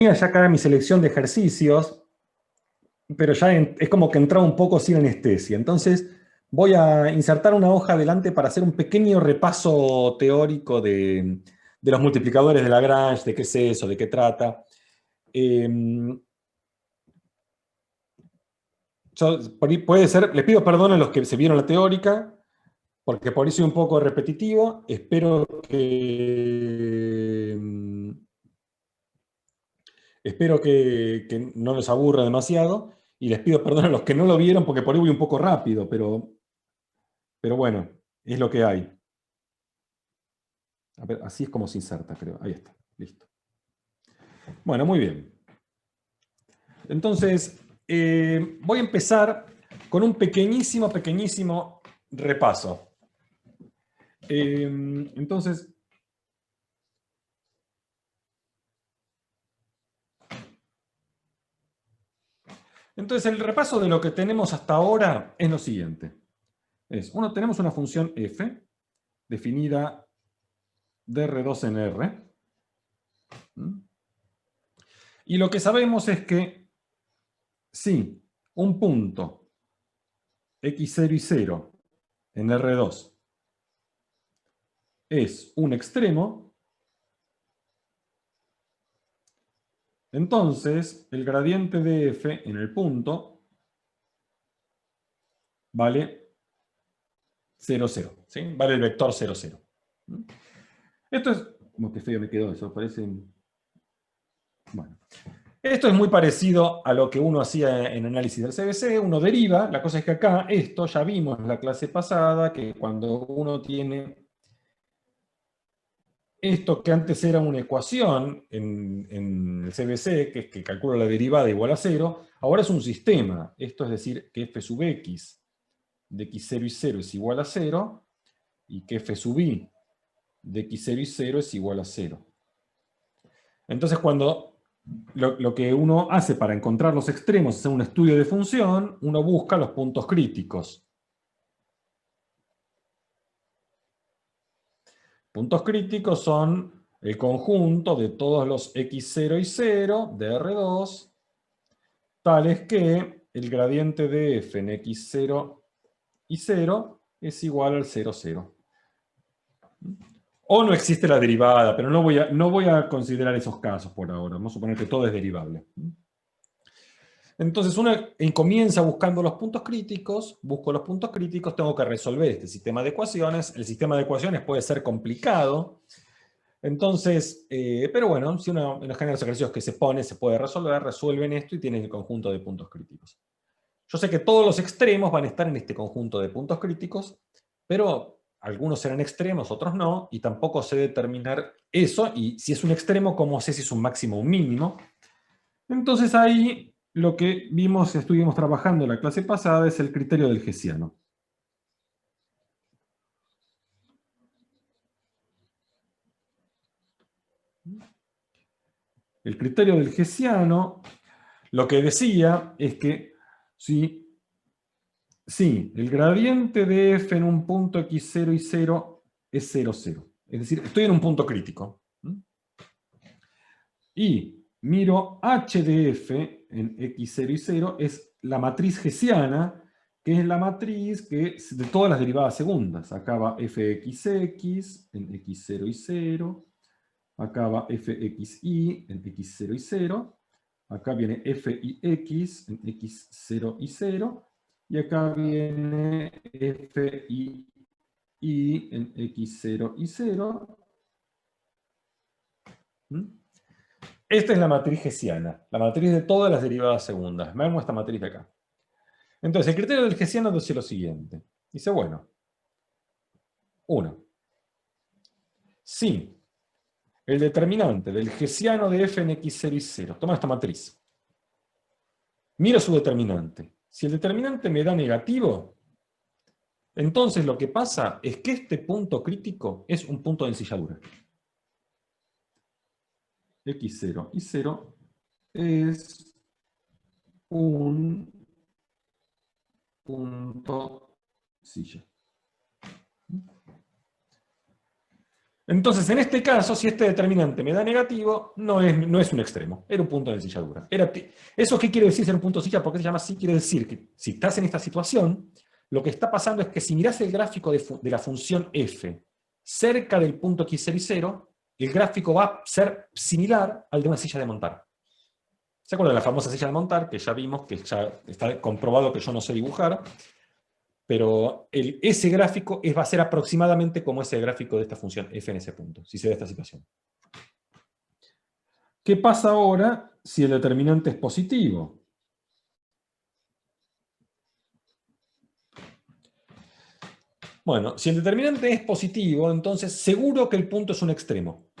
ya acá mi selección de ejercicios, pero ya es como que entraba un poco sin anestesia. Entonces voy a insertar una hoja adelante para hacer un pequeño repaso teórico de los multiplicadores de Lagrange, de qué es eso, de qué trata. Eh, puede ser, les pido perdón a los que se vieron la teórica, porque por eso soy un poco repetitivo. Espero que no los aburra demasiado. Y les pido perdón a los que no lo vieron, porque por ahí voy un poco rápido, pero bueno, es lo que hay. A ver, así es como se inserta, creo. Ahí está, listo. Bueno, muy bien. Entonces, voy a empezar con un pequeñísimo repaso. Entonces, el repaso de lo que tenemos hasta ahora es lo siguiente. Tenemos una función f definida de R2 en R. Y lo que sabemos es que si un punto x0 y 0 en R2 es un extremo, entonces el gradiente de f en el punto vale 0, 0. ¿Sí? Vale el vector 0, 0. Esto es... Como que feo me quedó eso, parece... Bueno. Esto es muy parecido a lo que uno hacía en análisis del CBC, uno deriva. La cosa es que acá, esto ya vimos en la clase pasada, que cuando uno tiene esto que antes era una ecuación en el CBC, que es que calcula la derivada igual a 0, ahora es un sistema. Esto es decir, que f sub x de x0 y 0 es igual a 0, y que f sub i de x0 y 0 es igual a 0. Entonces, cuando lo que uno hace para encontrar los extremos, hacer un estudio de función, uno busca los puntos críticos. Puntos críticos son el conjunto de todos los x0 y 0 de R2, tales que el gradiente de f en x0 y 0 es igual al 0, 0. O no existe la derivada, pero no voy a considerar esos casos por ahora. Vamos a suponer que todo es derivable. Entonces uno comienza buscando los puntos críticos, busco los puntos críticos, tengo que resolver este sistema de ecuaciones. El sistema de ecuaciones puede ser complicado. Entonces, pero bueno, si uno en los generales ejercicios que se pone se puede resolver, resuelven esto y tienen el conjunto de puntos críticos. Yo sé que todos los extremos van a estar en este conjunto de puntos críticos, pero algunos serán extremos, otros no, y tampoco sé determinar eso, y si es un extremo, ¿cómo sé si es un máximo o un mínimo? Entonces ahí lo que vimos, estuvimos trabajando en la clase pasada, es el criterio del Hessiano. El criterio del Hessiano lo que decía es que si el gradiente de f en un punto x0 y 0 es 0, 0. Es decir, estoy en un punto crítico. Y miro h de f en x0 y 0 es la matriz hessiana, que es la matriz que de todas las derivadas segundas. Acá va fxx en x0 y 0. Acá va fxy en x0 y 0. Acá viene fix en x0 y 0. Y acá viene fii en x0 y 0. Esta es la matriz hessiana, la matriz de todas las derivadas segundas. Me hago esta matriz de acá. Entonces, el criterio del hessiano dice lo siguiente. Dice, bueno, 1. Si el determinante del hessiano de f en x0 y 0, toma esta matriz, miro su determinante. Si el determinante me da negativo, entonces lo que pasa es que este punto crítico es un punto de ensilladura. x0 y 0 es un punto silla. Entonces, en este caso, si este determinante me da negativo, no es un extremo, era un punto de ensilladura. ¿Eso qué quiere decir ser un punto de silla? ¿Por qué se llama así? Quiere decir que si estás en esta situación, lo que está pasando es que si mirás el gráfico de la función f cerca del punto x0 y 0, el gráfico va a ser similar al de una silla de montar. ¿Se acuerdan de la famosa silla de montar? Que ya vimos, que ya está comprobado que yo no sé dibujar. Pero ese gráfico va a ser aproximadamente como ese gráfico de esta función f en ese punto, si se da esta situación. ¿Qué pasa ahora si el determinante es positivo? Bueno, si el determinante es positivo, entonces seguro que el punto es un extremo.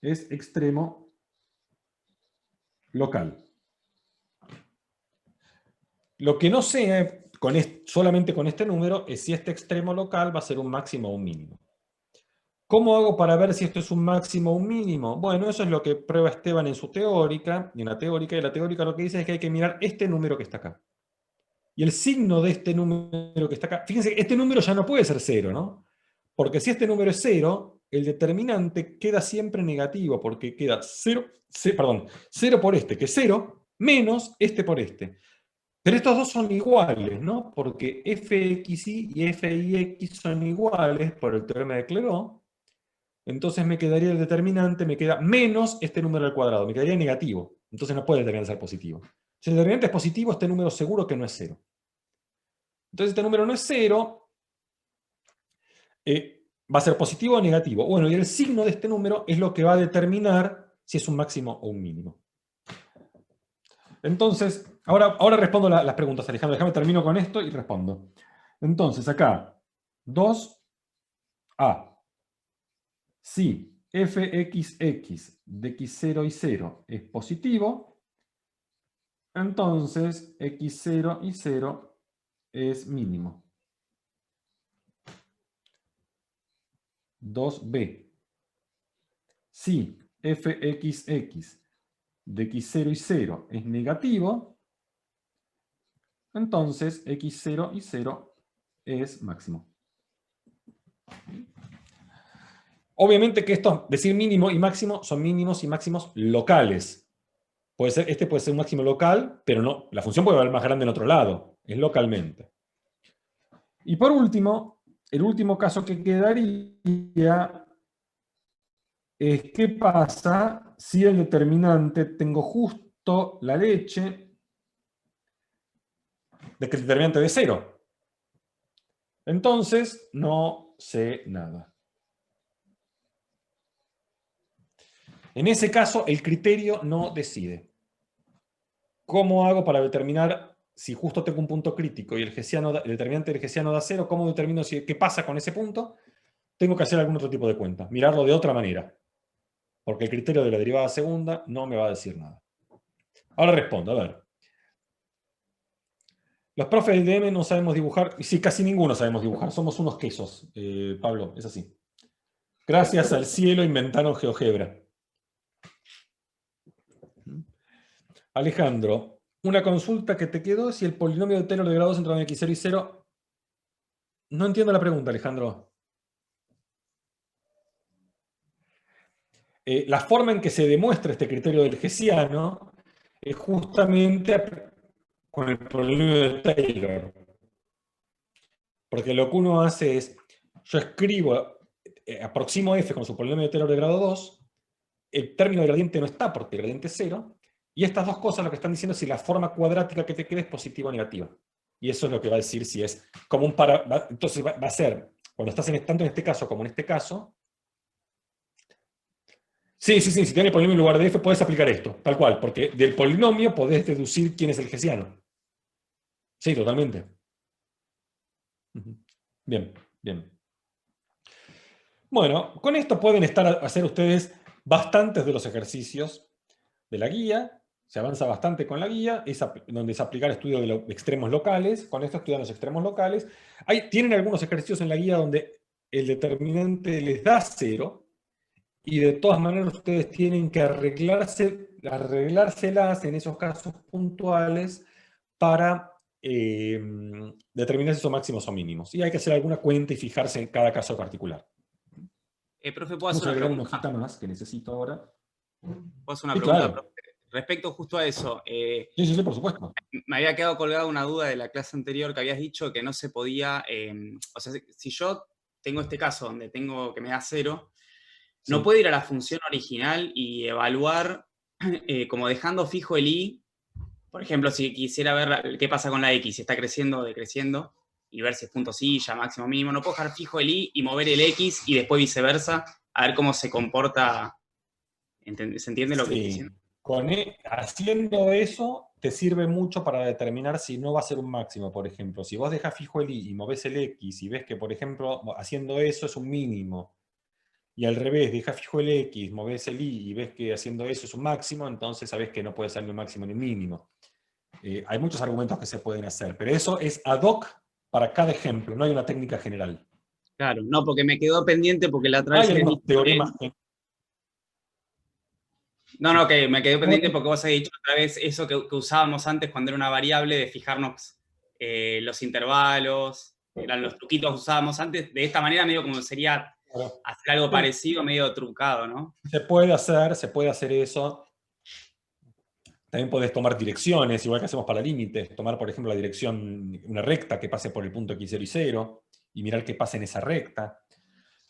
Es extremo local. Lo que no sé solamente con este número es si este extremo local va a ser un máximo o un mínimo. ¿Cómo hago para ver si esto es un máximo o un mínimo? Bueno, eso es lo que prueba Esteban en su teórica, y la teórica lo que dice es que hay que mirar este número que está acá. Y el signo de este número que está acá, fíjense que este número ya no puede ser 0, ¿no? Porque si este número es 0, el determinante queda siempre negativo, porque queda 0 por este, que es 0, menos este por este. Pero estos dos son iguales, ¿no? Porque fxy y fix son iguales por el teorema de Clairaut. Entonces me quedaría el determinante, me queda menos este número al cuadrado, me quedaría negativo. Entonces no puede el determinante ser positivo. Si el determinante es positivo, este número seguro que no es 0. Entonces este número no es 0, va a ser positivo o negativo. Bueno, y el signo de este número es lo que va a determinar si es un máximo o un mínimo. Entonces, ahora respondo las preguntas, Alejandro. Déjame termino con esto y respondo. Entonces, acá, 2a. Si fxx de x0 y 0 es positivo, entonces x0 y 0 es mínimo. 2b. Si fxx de x0 y 0 es negativo, entonces x0 y 0 es máximo. Obviamente que esto, decir mínimo y máximo, son mínimos y máximos locales. Este puede ser un máximo local, pero no, la función puede valer más grande en otro lado, es localmente. Y por último, el último caso que quedaría es qué pasa si el determinante tengo justo la leche de que el determinante de 0. Entonces, no sé nada. En ese caso, el criterio no decide. ¿Cómo hago para determinar si justo tengo un punto crítico y el determinante del hessiano da 0? ¿Cómo determino qué pasa con ese punto? Tengo que hacer algún otro tipo de cuenta, mirarlo de otra manera. Porque el criterio de la derivada segunda no me va a decir nada. Ahora respondo, a ver. Los profes del DM no sabemos dibujar, y sí, casi ninguno sabemos dibujar, somos unos quesos, Pablo, es así. Gracias al cielo inventaron GeoGebra. Alejandro, una consulta que te quedó, si el polinomio de Taylor de grado 2 entre x0 y 0... No entiendo la pregunta, Alejandro. La forma en que se demuestra este criterio del hessiano es justamente con el polinomio de Taylor. Porque lo que uno hace es, yo escribo, aproximo f con su polinomio de Taylor de grado 2, el término de gradiente no está porque el gradiente es 0, y estas dos cosas lo que están diciendo es si la forma cuadrática que te queda es positiva o negativa. Y eso es lo que va a decir si es como un entonces va a ser, cuando estás tanto en este caso como en este caso. Sí, si tienes el polinomio en lugar de f, puedes aplicar esto, tal cual, porque del polinomio podés deducir quién es el hessiano. Sí, totalmente. Bien, bien. Bueno, con esto pueden hacer ustedes bastantes de los ejercicios de la guía. Se avanza bastante con la guía, donde es aplicar estudios de los extremos locales. Con esto estudian los extremos locales. Tienen algunos ejercicios en la guía donde el determinante les da 0, y de todas maneras ustedes tienen que arreglárselas en esos casos puntuales para determinar si son máximos o mínimos. Y hay que hacer alguna cuenta y fijarse en cada caso particular. Profe, ¿puedo Vamos hacer a una agregar una pregunta? hojita más que necesito ahora. ¿Puedo hacer una Sí, pregunta, claro. profe? Respecto justo a eso, Sí, sí, sí, por supuesto. me había quedado colgada una duda de la clase anterior que habías dicho que no se podía, o sea, si yo tengo este caso donde tengo que me da 0, no Sí. puedo ir a la función original y evaluar como dejando fijo el i. Por ejemplo, si quisiera ver qué pasa con la x, si está creciendo o decreciendo, y ver si es punto silla, máximo, mínimo, no puedo dejar fijo el i y mover el x y después viceversa, a ver cómo se comporta. ¿Se entiende lo que estoy diciendo? Sí. Haciendo eso te sirve mucho para determinar si no va a ser un máximo, por ejemplo. Si vos dejas fijo el i y movés el x y ves que, por ejemplo, haciendo eso es un mínimo, y al revés, dejas fijo el x, movés el y ves que haciendo eso es un máximo, entonces sabés que no puede ser ni un máximo ni un mínimo. Hay muchos argumentos que se pueden hacer, pero eso es ad hoc para cada ejemplo, no hay una técnica general. Claro, no, porque me quedó pendiente porque la otra Hay vez habías algunos dicho teoremas no, que me quedó pendiente no, porque vos habías dicho otra vez eso que usábamos antes cuando era una variable de fijarnos los intervalos, eran los truquitos que usábamos antes, de esta manera medio como sería claro. hacer algo Sí, parecido, medio trucado, ¿no? se puede hacer eso. También podés tomar direcciones, igual que hacemos para límites. Tomar, por ejemplo, la dirección, una recta que pase por el punto x0 y 0, y mirar qué pasa en esa recta.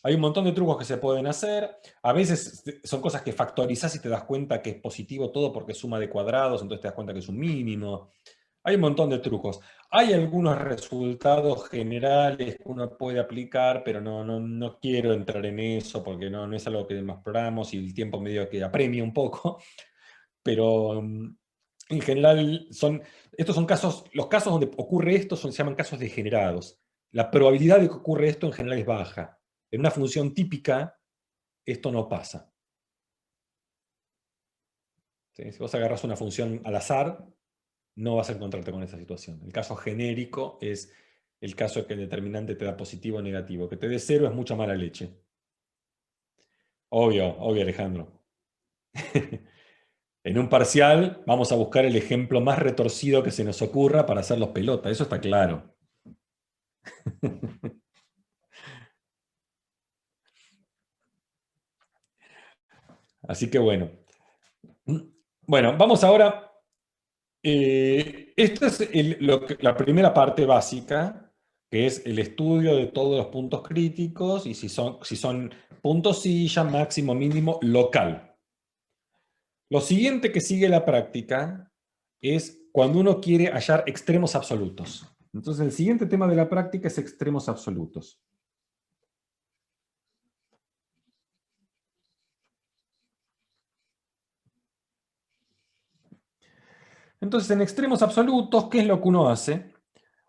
Hay un montón de trucos que se pueden hacer. A veces son cosas que factorizás y te das cuenta que es positivo todo porque es suma de cuadrados, entonces te das cuenta que es un mínimo. Hay un montón de trucos. Hay algunos resultados generales que uno puede aplicar, pero no quiero entrar en eso porque no es algo que más exploramos y el tiempo medio que apremia un poco. Pero en general estos son casos, los casos donde ocurre esto se llaman casos degenerados. La probabilidad de que ocurra esto en general es baja. En una función típica, esto no pasa. ¿Sí? Si vos agarrás una función al azar, no vas a encontrarte con esa situación. El caso genérico es el caso en que el determinante te da positivo o negativo. Que te dé 0 es mucha mala leche. Obvio, obvio, Alejandro. En un parcial vamos a buscar el ejemplo más retorcido que se nos ocurra para hacerlos pelota, eso está claro. Así que bueno. Bueno, vamos ahora. Esta es la primera parte básica, que es el estudio de todos los puntos críticos y si son puntos silla, máximo, mínimo, local. Lo siguiente que sigue la práctica es cuando uno quiere hallar extremos absolutos. Entonces, el siguiente tema de la práctica es extremos absolutos. Entonces, en extremos absolutos, ¿qué es lo que uno hace?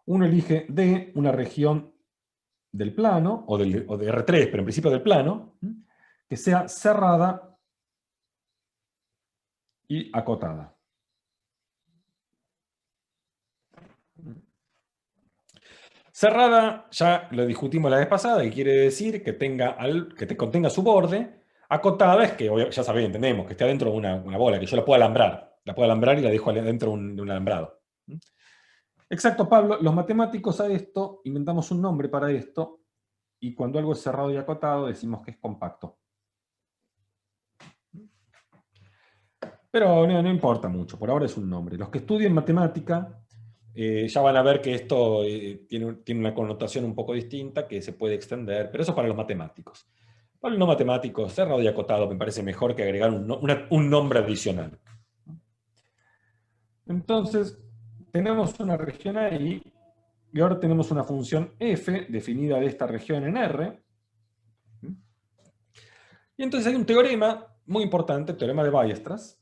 Uno elige D, una región del plano, o de R3, pero en principio del plano, que sea cerrada y acotada. Cerrada, ya lo discutimos la vez pasada, que quiere decir que te contenga su borde. Acotada es que, ya sabéis, entendemos, que esté adentro de una bola, que yo la pueda alambrar. La puedo alambrar y la dejo adentro de un alambrado. Exacto, Pablo. Los matemáticos a esto inventamos un nombre para esto, y cuando algo es cerrado y acotado decimos que es compacto. Pero no importa mucho, por ahora es un nombre. Los que estudian matemática ya van a ver que esto tiene una connotación un poco distinta que se puede extender, pero eso es para los matemáticos. Para los no matemáticos, cerrado y acotado me parece mejor que agregar un nombre adicional. Entonces, tenemos una región ahí, y ahora tenemos una función f definida de esta región en R. Y entonces hay un teorema muy importante, el teorema de Weierstrass,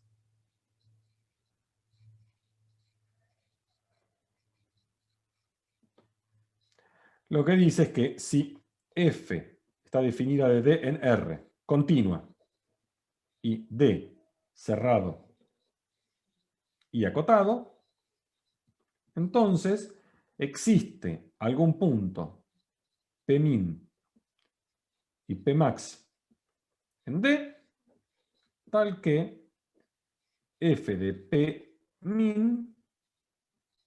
lo que dice es que si f está definida de D en R, continua, y D cerrado y acotado, entonces existe algún punto Pmin y Pmax en D, tal que f de Pmin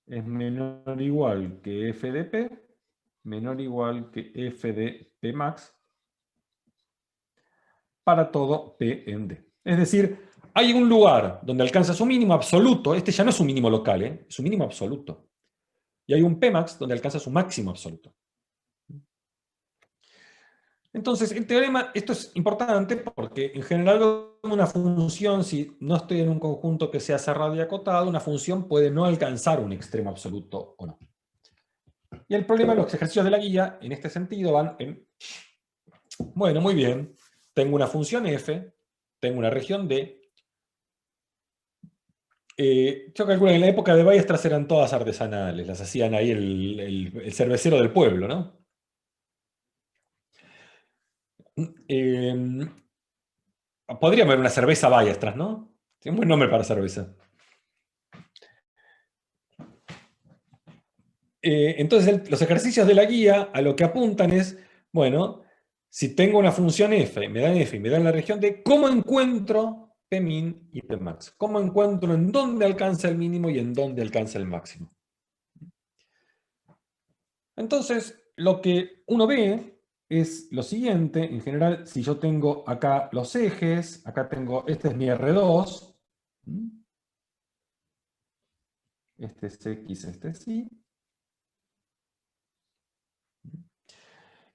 es menor o igual que f de p, menor o igual que f de p max, para todo p en D. Es decir, hay un lugar donde alcanza su mínimo absoluto, este ya no es un mínimo local, es su mínimo absoluto. Y hay un p max donde alcanza su máximo absoluto. Entonces, el teorema, esto es importante porque en general una función, si no estoy en un conjunto que sea cerrado y acotado, una función puede no alcanzar un extremo absoluto o no. Y el problema de los ejercicios de la guía, en este sentido, van en, bueno, muy bien, tengo una función f, tengo una región D. Yo calculo que en la época de Weierstrass eran todas artesanales, las hacían ahí el cervecero del pueblo, ¿no? Podría haber una cerveza Weierstrass, ¿no? Es un buen nombre para cerveza. Entonces, los ejercicios de la guía a lo que apuntan es, bueno, si tengo una función f, me dan f y me dan la región de, ¿cómo encuentro Pmin y Pmax? ¿Cómo encuentro en dónde alcanza el mínimo y en dónde alcanza el máximo? Entonces, lo que uno ve es lo siguiente, en general, si yo tengo acá los ejes, acá tengo, este es mi R2, este es X, este es Y,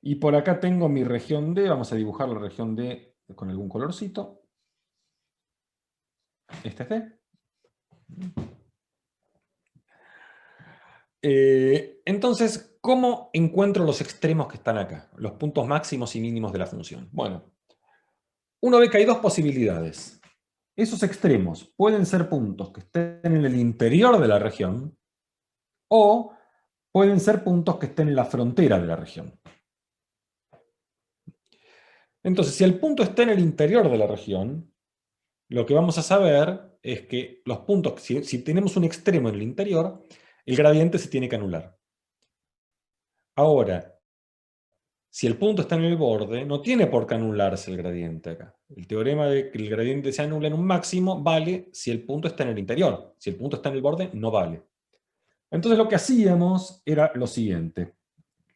y por acá tengo mi región D, vamos a dibujar la región D con algún colorcito. Este es D. Entonces, ¿cómo encuentro los extremos que están acá? Los puntos máximos y mínimos de la función. Bueno, uno ve que hay dos posibilidades. Esos extremos pueden ser puntos que estén en el interior de la región o pueden ser puntos que estén en la frontera de la región. Entonces, si el punto está en el interior de la región, lo que vamos a saber es que los puntos, si tenemos un extremo en el interior, el gradiente se tiene que anular. Ahora, si el punto está en el borde, no tiene por qué anularse el gradiente acá. El teorema de que el gradiente se anula en un máximo vale si el punto está en el interior. Si el punto está en el borde, no vale. Entonces lo que hacíamos era lo siguiente.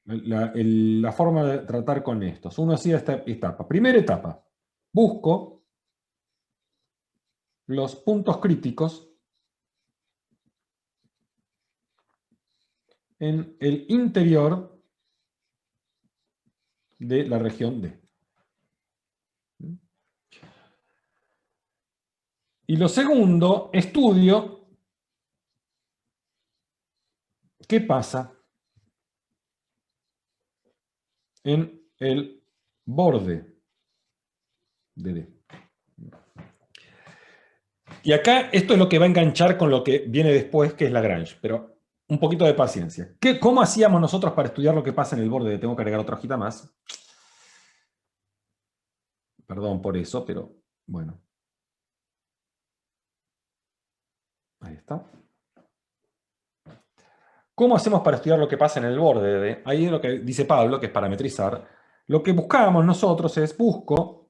La forma de tratar con estos. Uno hacía esta etapa. Primera etapa. Busco los puntos críticos en el interior de la región D. Y lo segundo, estudio qué pasa en el borde de D. Y acá esto es lo que va a enganchar con lo que viene después, que es Lagrange, pero un poquito de paciencia. ¿Cómo hacíamos nosotros para estudiar lo que pasa en el borde de D? Tengo que agregar otra hojita más. Perdón por eso, pero bueno. Ahí está. ¿Cómo hacemos para estudiar lo que pasa en el borde de D? Ahí es lo que dice Pablo, que es parametrizar. Lo que buscamos nosotros es, busco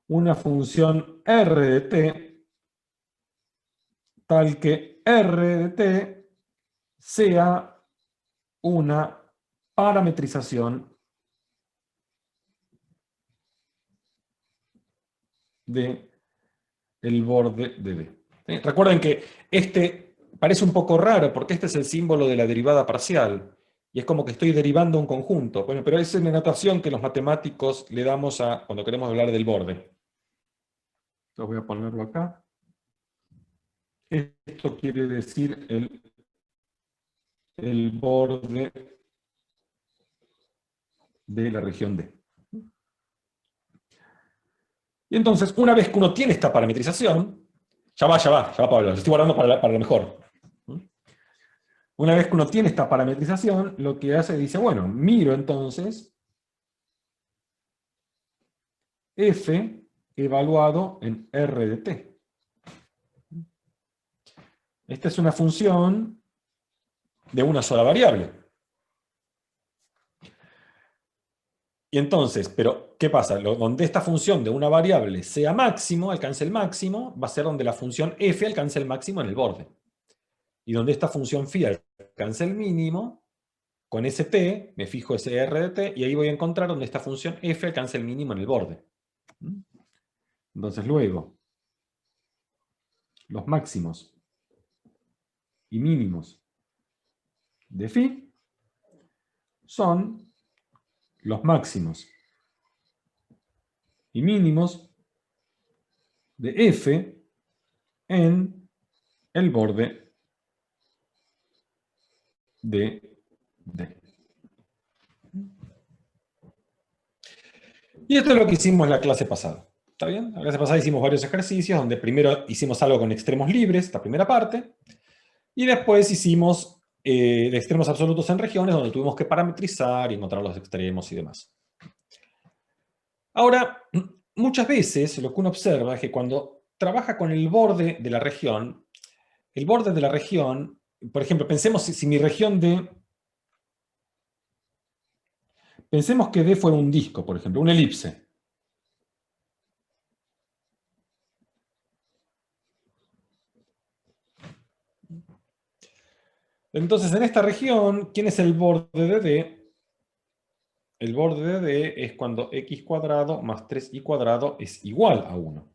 una función R de t tal que R de t sea una parametrización de el borde de D. ¿Sí? Recuerden que este parece un poco raro porque este es el símbolo de la derivada parcial y es como que estoy derivando un conjunto. Bueno, pero es una notación que los matemáticos le damos a cuando queremos hablar del borde. Entonces voy a ponerlo acá. Esto quiere decir el borde de la región D. Y entonces, una vez que uno tiene esta parametrización, ya va, Pablo, lo estoy guardando para lo mejor. Una vez que uno tiene esta parametrización, lo que hace, dice, bueno, miro entonces f evaluado en R de t. Esta es una función de una sola variable. Y entonces, pero, ¿qué pasa? Donde esta función de una variable sea máximo, alcance el máximo, va a ser donde la función f alcance el máximo en el borde. y donde esta función phi alcanza el mínimo, con ese t, me fijo ese r de t, y ahí voy a encontrar donde esta función f alcanza el mínimo en el borde. Entonces luego, los máximos y mínimos de phi son los máximos y mínimos de f en el borde de D. Y esto es lo que hicimos la clase pasada. ¿Está bien? La clase pasada hicimos varios ejercicios donde primero hicimos algo con extremos libres, esta primera parte, y después hicimos de extremos absolutos en regiones donde tuvimos que parametrizar y encontrar los extremos y demás. Ahora, muchas veces lo que uno observa es que cuando trabaja con el borde de la región, por ejemplo, pensemos si mi región D, pensemos que D fuera un disco, por ejemplo, una elipse. Entonces, en esta región, ¿quién es el borde de D? El borde de D es cuando x cuadrado más 3y cuadrado es igual a 1.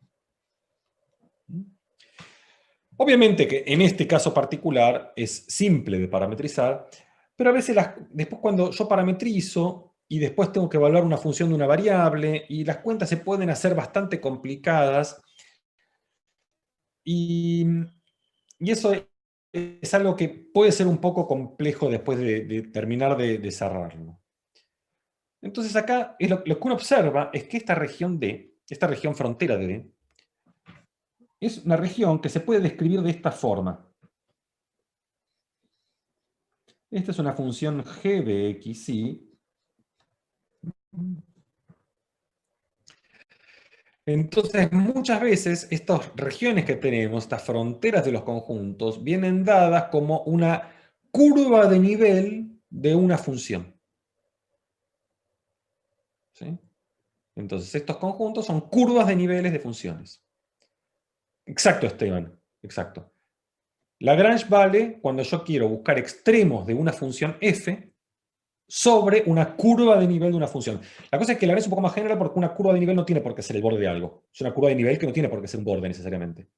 Obviamente que en este caso particular es simple de parametrizar, pero a veces después cuando yo parametrizo y después tengo que evaluar una función de una variable y las cuentas se pueden hacer bastante complicadas y eso es algo que puede ser un poco complejo después de terminar de cerrarlo. Entonces acá lo que uno observa es que esta región D, esta región frontera de D, es una región que se puede describir de esta forma. Esta es una función g de xy. Entonces, muchas veces estas regiones que tenemos, estas fronteras de los conjuntos, vienen dadas como una curva de nivel de una función. ¿Sí? Entonces, estos conjuntos son curvas de niveles de funciones. Exacto, Esteban. Exacto. Lagrange vale cuando yo quiero buscar extremos de una función f sobre una curva de nivel de una función. La cosa es que Lagrange es un poco más general porque una curva de nivel no tiene por qué ser el borde de algo. Es una curva de nivel que no tiene por qué ser un borde necesariamente.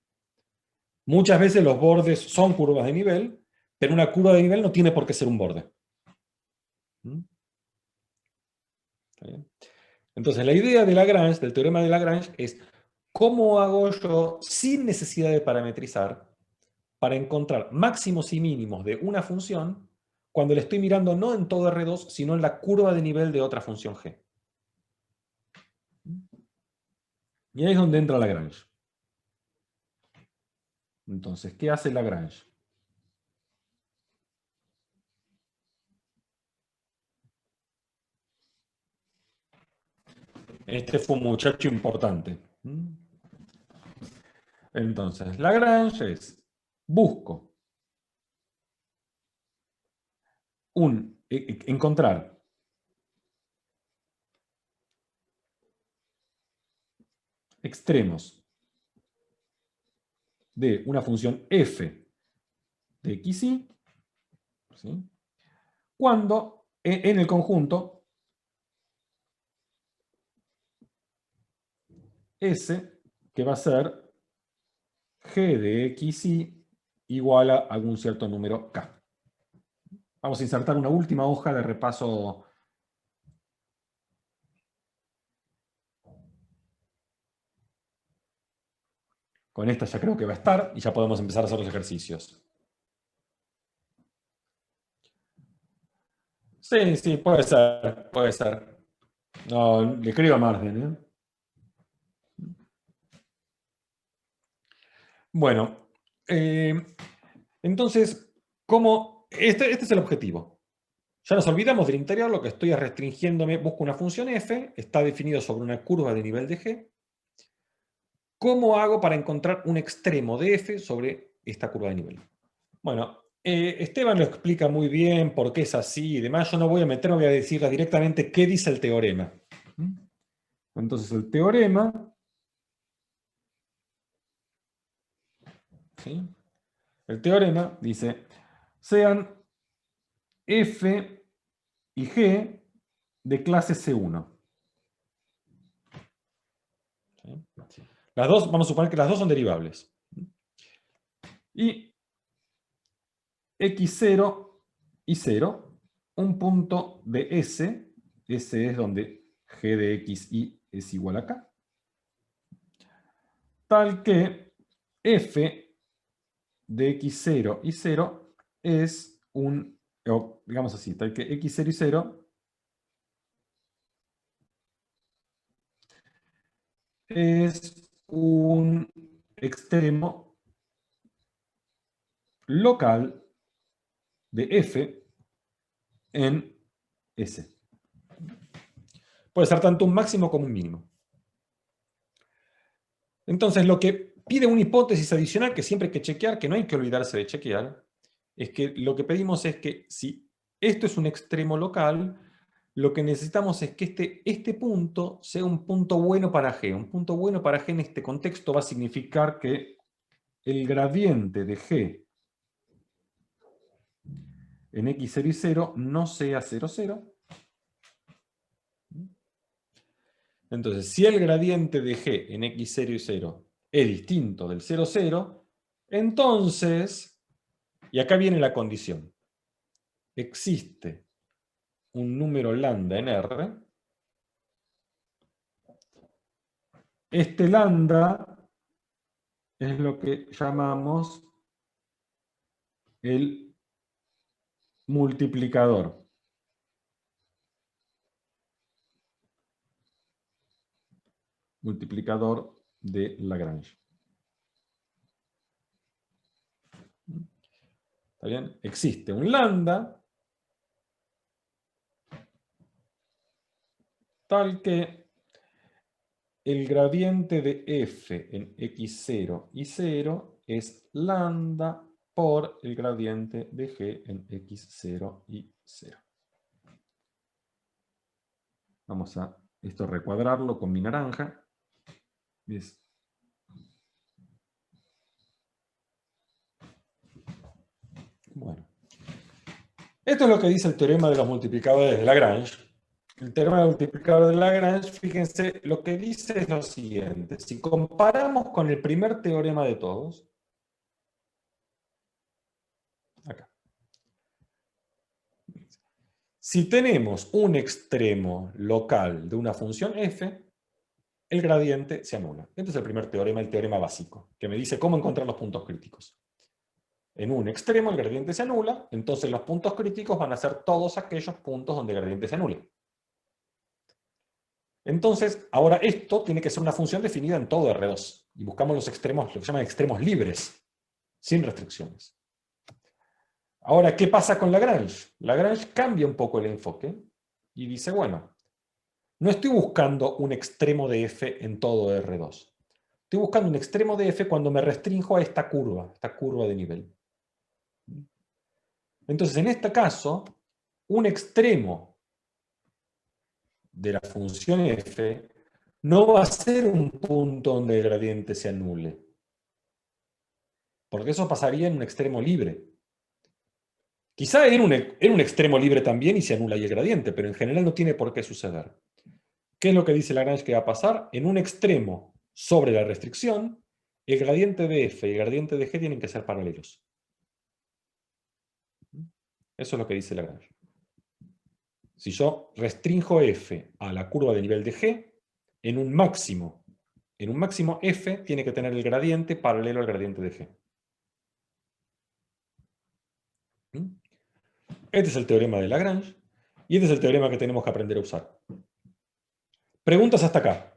Muchas veces los bordes son curvas de nivel, pero una curva de nivel no tiene por qué ser un borde. ¿Está bien? Entonces, la idea de Lagrange, del teorema de Lagrange, es cómo hago yo, sin necesidad de parametrizar, para encontrar máximos y mínimos de una función cuando le estoy mirando no en todo R2, sino en la curva de nivel de otra función G. Y ahí es donde entra Lagrange. Entonces, ¿qué hace Lagrange? Este fue un muchacho importante. Entonces, Lagrange es, busco encontrar extremos de una función f de xy, ¿sí? Cuando en el conjunto S, que va a ser g de xy igual a algún cierto número k. Vamos a insertar una última hoja de repaso. Con esta ya creo que va a estar y ya podemos empezar a hacer los ejercicios. Sí, sí, puede ser, puede ser. No, le escribo a margen, ¿eh? Bueno, entonces, este es el objetivo. Ya nos olvidamos del interior, lo que estoy es restringiéndome, busco una función f, está definido sobre una curva de nivel de g. ¿Cómo hago para encontrar un extremo de f sobre esta curva de nivel? Bueno, Esteban lo explica muy bien por qué es así y demás. Yo no voy a meterme, voy a decirles directamente qué dice el teorema. Entonces, el teorema, ¿sí?, El teorema dice, sean f y g de clase C1. ¿Sí? Las dos, vamos a suponer que las dos son derivables. Y x0 y 0, un punto de S, S es donde g de xy es igual a k, tal que f de x0 y 0 es un, o digamos así, tal que x0 y 0 es un extremo local de f en S. Puede ser tanto un máximo como un mínimo. Entonces, lo que pide una hipótesis adicional que siempre hay que chequear, que no hay que olvidarse de chequear, es que lo que pedimos es que si esto es un extremo local, lo que necesitamos es que este punto sea un punto bueno para G. Un punto bueno para G en este contexto va a significar que el gradiente de G en x0 y 0 no sea 0, 0. Entonces, si el gradiente de G en x0 y 0 es distinto del 0, 0, entonces, y acá viene la condición, existe un número lambda en R. Este lambda es lo que llamamos el multiplicador. Multiplicador de Lagrange. ¿Está bien? Existe un lambda tal que el gradiente de f en x0 y 0 es lambda por el gradiente de g en x0 y 0. Vamos a esto recuadrarlo con mi naranja. ¿Ves? Bueno. Esto es lo que dice el teorema de los multiplicadores de Lagrange. El teorema del multiplicador de Lagrange, fíjense, lo que dice es lo siguiente. Si comparamos con el primer teorema de todos, acá. Si tenemos un extremo local de una función f, el gradiente se anula. Este es el primer teorema, el teorema básico, que me dice cómo encontrar los puntos críticos. En un extremo el gradiente se anula, entonces los puntos críticos van a ser todos aquellos puntos donde el gradiente se anula. Entonces, ahora esto tiene que ser una función definida en todo R2. Y buscamos los extremos, lo que se llaman extremos libres, sin restricciones. Ahora, ¿qué pasa con Lagrange? Lagrange cambia un poco el enfoque y dice, bueno, no estoy buscando un extremo de f en todo R2. Estoy buscando un extremo de f cuando me restringo a esta curva de nivel. Entonces, en este caso, un extremo de la función f no va a ser un punto donde el gradiente se anule. Porque eso pasaría en un extremo libre. Quizá en un extremo libre también y se anula ahí el gradiente, pero en general no tiene por qué suceder. ¿Qué es lo que dice Lagrange que va a pasar? En un extremo sobre la restricción, el gradiente de f y el gradiente de g tienen que ser paralelos. Eso es lo que dice Lagrange. Si yo restringo f a la curva de nivel de g, en un máximo f tiene que tener el gradiente paralelo al gradiente de g. Este es el teorema de Lagrange y este es el teorema que tenemos que aprender a usar. Preguntas hasta acá.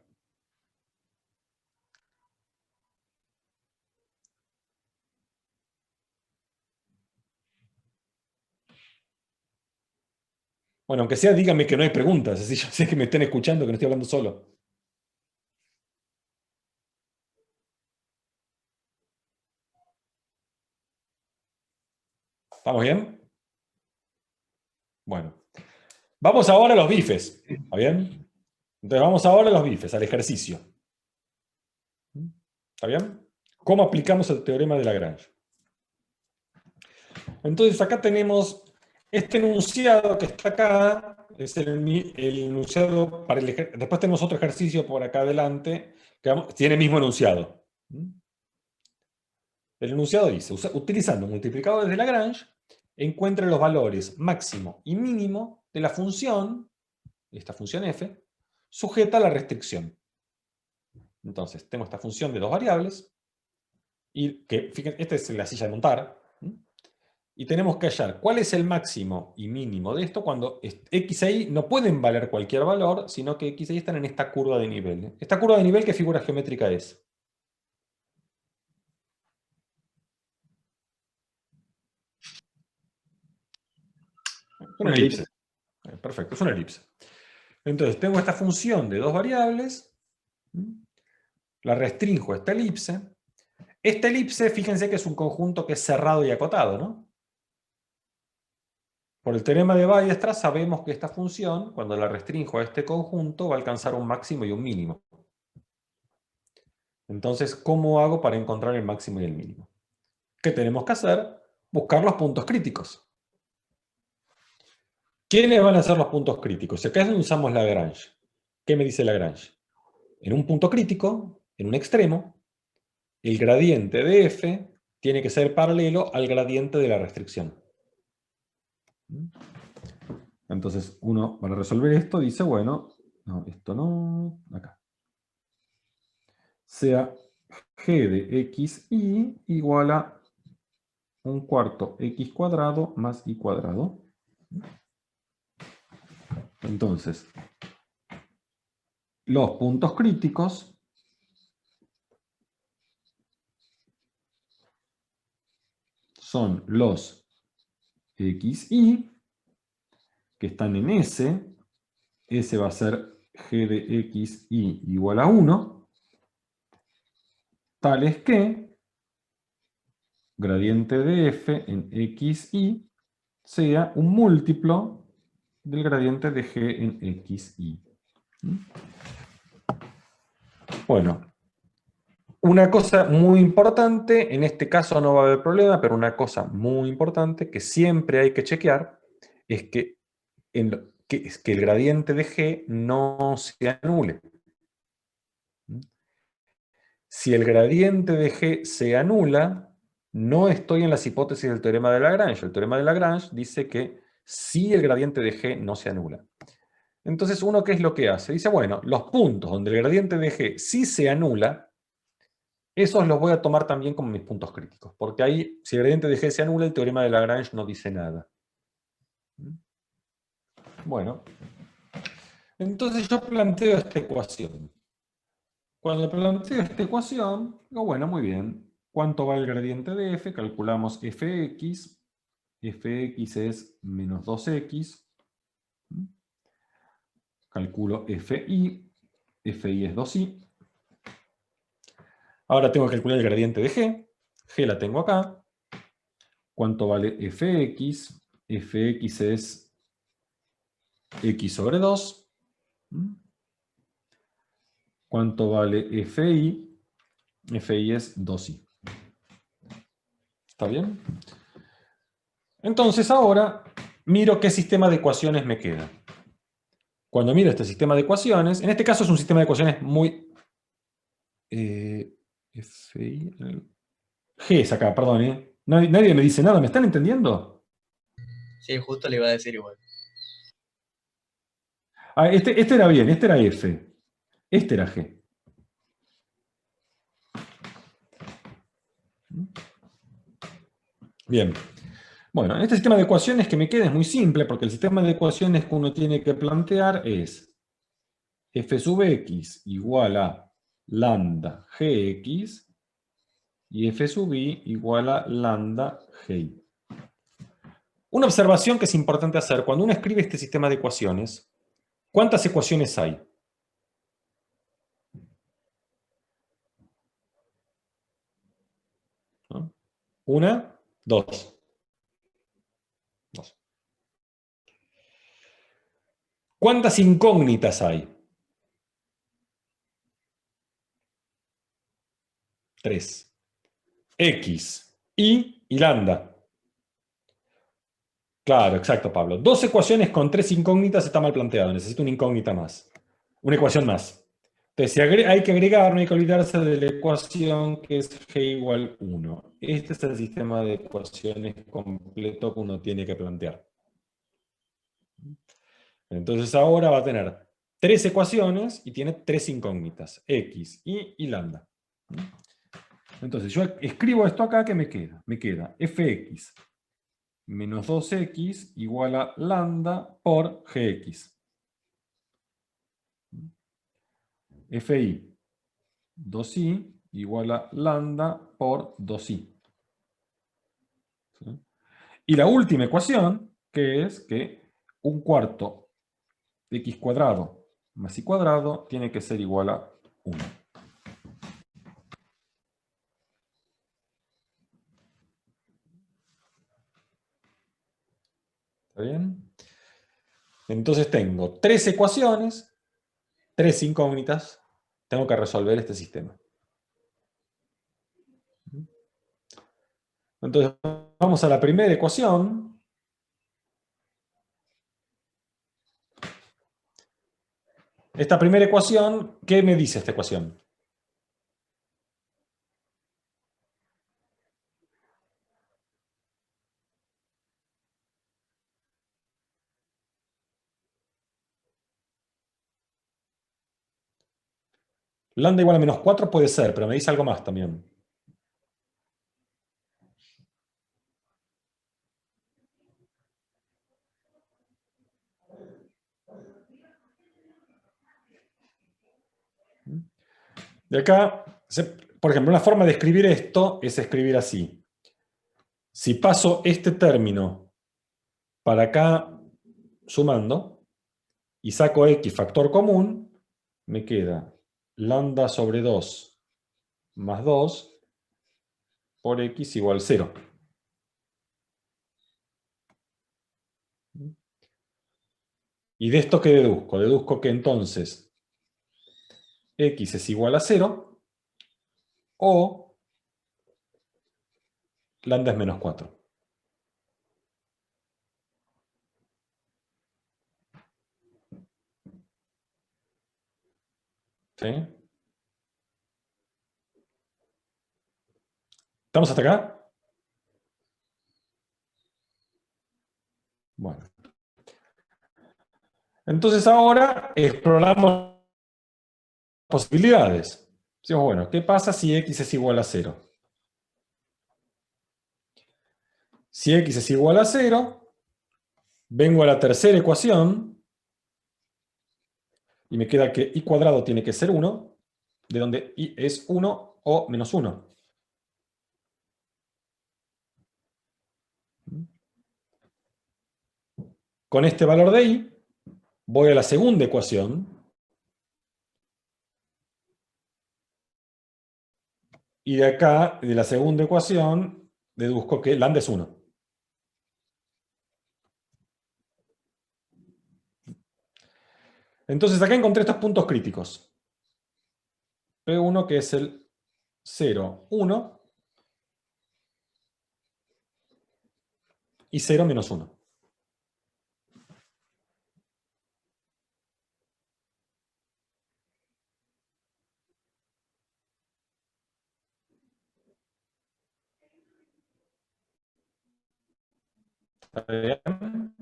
Bueno, aunque sea, díganme que no hay preguntas, así yo sé que me estén escuchando, que no estoy hablando solo. ¿Estamos bien? Bueno. Vamos ahora a los bifes. ¿Está bien? Entonces vamos ahora a los bifes, al ejercicio. ¿Está bien? ¿Cómo aplicamos el teorema de Lagrange? Entonces acá tenemos este enunciado que está acá, es el enunciado para después tenemos otro ejercicio por acá adelante que tiene el mismo enunciado. El enunciado dice, utilizando multiplicadores de Lagrange, encuentre los valores máximo y mínimo de la función, esta función f, sujeta a la restricción. Entonces, tengo esta función de dos variables, y que, fíjense, esta es la silla de montar, y tenemos que hallar cuál es el máximo y mínimo de esto cuando x e y no pueden valer cualquier valor, sino que x e y están en esta curva de nivel. ¿Esta curva de nivel qué figura geométrica es? Una Una elipse. elipse. Perfecto, es una elipse. Entonces, tengo esta función de dos variables, la restrinjo a esta elipse. Esta elipse, fíjense que es un conjunto que es cerrado y acotado, ¿no? Por el teorema de Weierstrass sabemos que esta función, cuando la restrinjo a este conjunto, va a alcanzar un máximo y un mínimo. Entonces, ¿cómo hago para encontrar el máximo y el mínimo? ¿Qué tenemos que hacer? Buscar los puntos críticos. ¿Quiénes van a ser los puntos críticos? Acá es donde usamos Lagrange. ¿Qué me dice Lagrange? En un punto crítico, en un extremo, el gradiente de f tiene que ser paralelo al gradiente de la restricción. Entonces, uno, para resolver esto, dice, bueno, no, esto no, acá. Sea g de xy igual a un cuarto x cuadrado más y cuadrado. Entonces, los puntos críticos son los xy, que están en S. S va a ser g de xy igual a 1, tales que gradiente de f en xy sea un múltiplo del gradiente de g en xy. Bueno, una cosa muy importante, en este caso no va a haber problema, pero una cosa muy importante que siempre hay que chequear es que, es que el gradiente de g no se anule. Si el gradiente de g se anula, no estoy en las hipótesis del teorema de Lagrange. El teorema de Lagrange dice que si el gradiente de g no se anula. Entonces, ¿uno qué es lo que hace? Dice, bueno, los puntos donde el gradiente de g sí se anula, esos los voy a tomar también como mis puntos críticos. Porque ahí, si el gradiente de g se anula, el teorema de Lagrange no dice nada. Bueno, entonces yo planteo esta ecuación. Cuando planteo esta ecuación, digo, bueno, muy bien. ¿Cuánto va el gradiente de f? Calculamos fx. Fx es menos 2x. Calculo fi. Fi es 2i. Ahora tengo que calcular el gradiente de g. G la tengo acá. ¿Cuánto vale fx? Fx es x sobre 2. ¿Cuánto vale fi? Fi es 2i. ¿Está bien? Entonces ahora miro qué sistema de ecuaciones me queda. Cuando miro este sistema de ecuaciones, en este caso es un sistema de ecuaciones muy... FI, G es acá, perdón, ¿eh? Nadie me dice nada, ¿me están entendiendo? Sí, justo le iba a decir igual. Ah, este era bien, este era F. Este era G. Bien. Bueno, en este sistema de ecuaciones que me queda es muy simple, porque el sistema de ecuaciones que uno tiene que plantear es f sub x igual a lambda gx y f sub y igual a lambda gi. Una observación que es importante hacer, cuando uno escribe este sistema de ecuaciones, ¿cuántas ecuaciones hay? ¿No? Una, dos. Dos. ¿Cuántas incógnitas hay? Tres. X, y lambda. Claro, exacto, Pablo. Dos ecuaciones con tres incógnitas está mal planteado. Necesito una incógnita más. Una ecuación más. Entonces, si hay que agregar, no hay que olvidarse de la ecuación que es g igual 1. Este es el sistema de ecuaciones completo que uno tiene que plantear. Entonces ahora va a tener tres ecuaciones y tiene tres incógnitas, x, y lambda. Entonces yo escribo esto acá, ¿qué me queda? Me queda fx menos 2x igual a lambda por gx. Fi 2i igual a lambda por 2i. ¿Sí? Y la última ecuación, que es que un cuarto de x cuadrado más y cuadrado tiene que ser igual a 1. ¿Está bien? Entonces tengo tres ecuaciones, tres incógnitas. Tengo que resolver este sistema. Entonces vamos a la primera ecuación. Esta primera ecuación, ¿qué me dice esta ecuación? Lambda igual a menos 4 puede ser, pero me dice algo más también. De acá, por ejemplo, una forma de escribir esto es escribir así. Si paso este término para acá sumando y saco x factor común, me queda lambda sobre 2 más 2 por x igual 0. ¿Y de esto qué deduzco? Deduzco que entonces x es igual a 0 o lambda es menos 4. ¿Sí? ¿Estamos hasta acá? Bueno. Entonces ahora exploramos posibilidades. Decimos, bueno, ¿qué pasa si x es igual a 0? Si x es igual a 0, vengo a la tercera ecuación y me queda que y cuadrado tiene que ser 1, de donde y es 1 o menos 1. Con este valor de y, voy a la segunda ecuación. Y de acá, de la segunda ecuación, deduzco que lambda es 1. Entonces acá encontré estos puntos críticos. P1 que es el 0, 1 y 0 menos 1. ¿Está bien?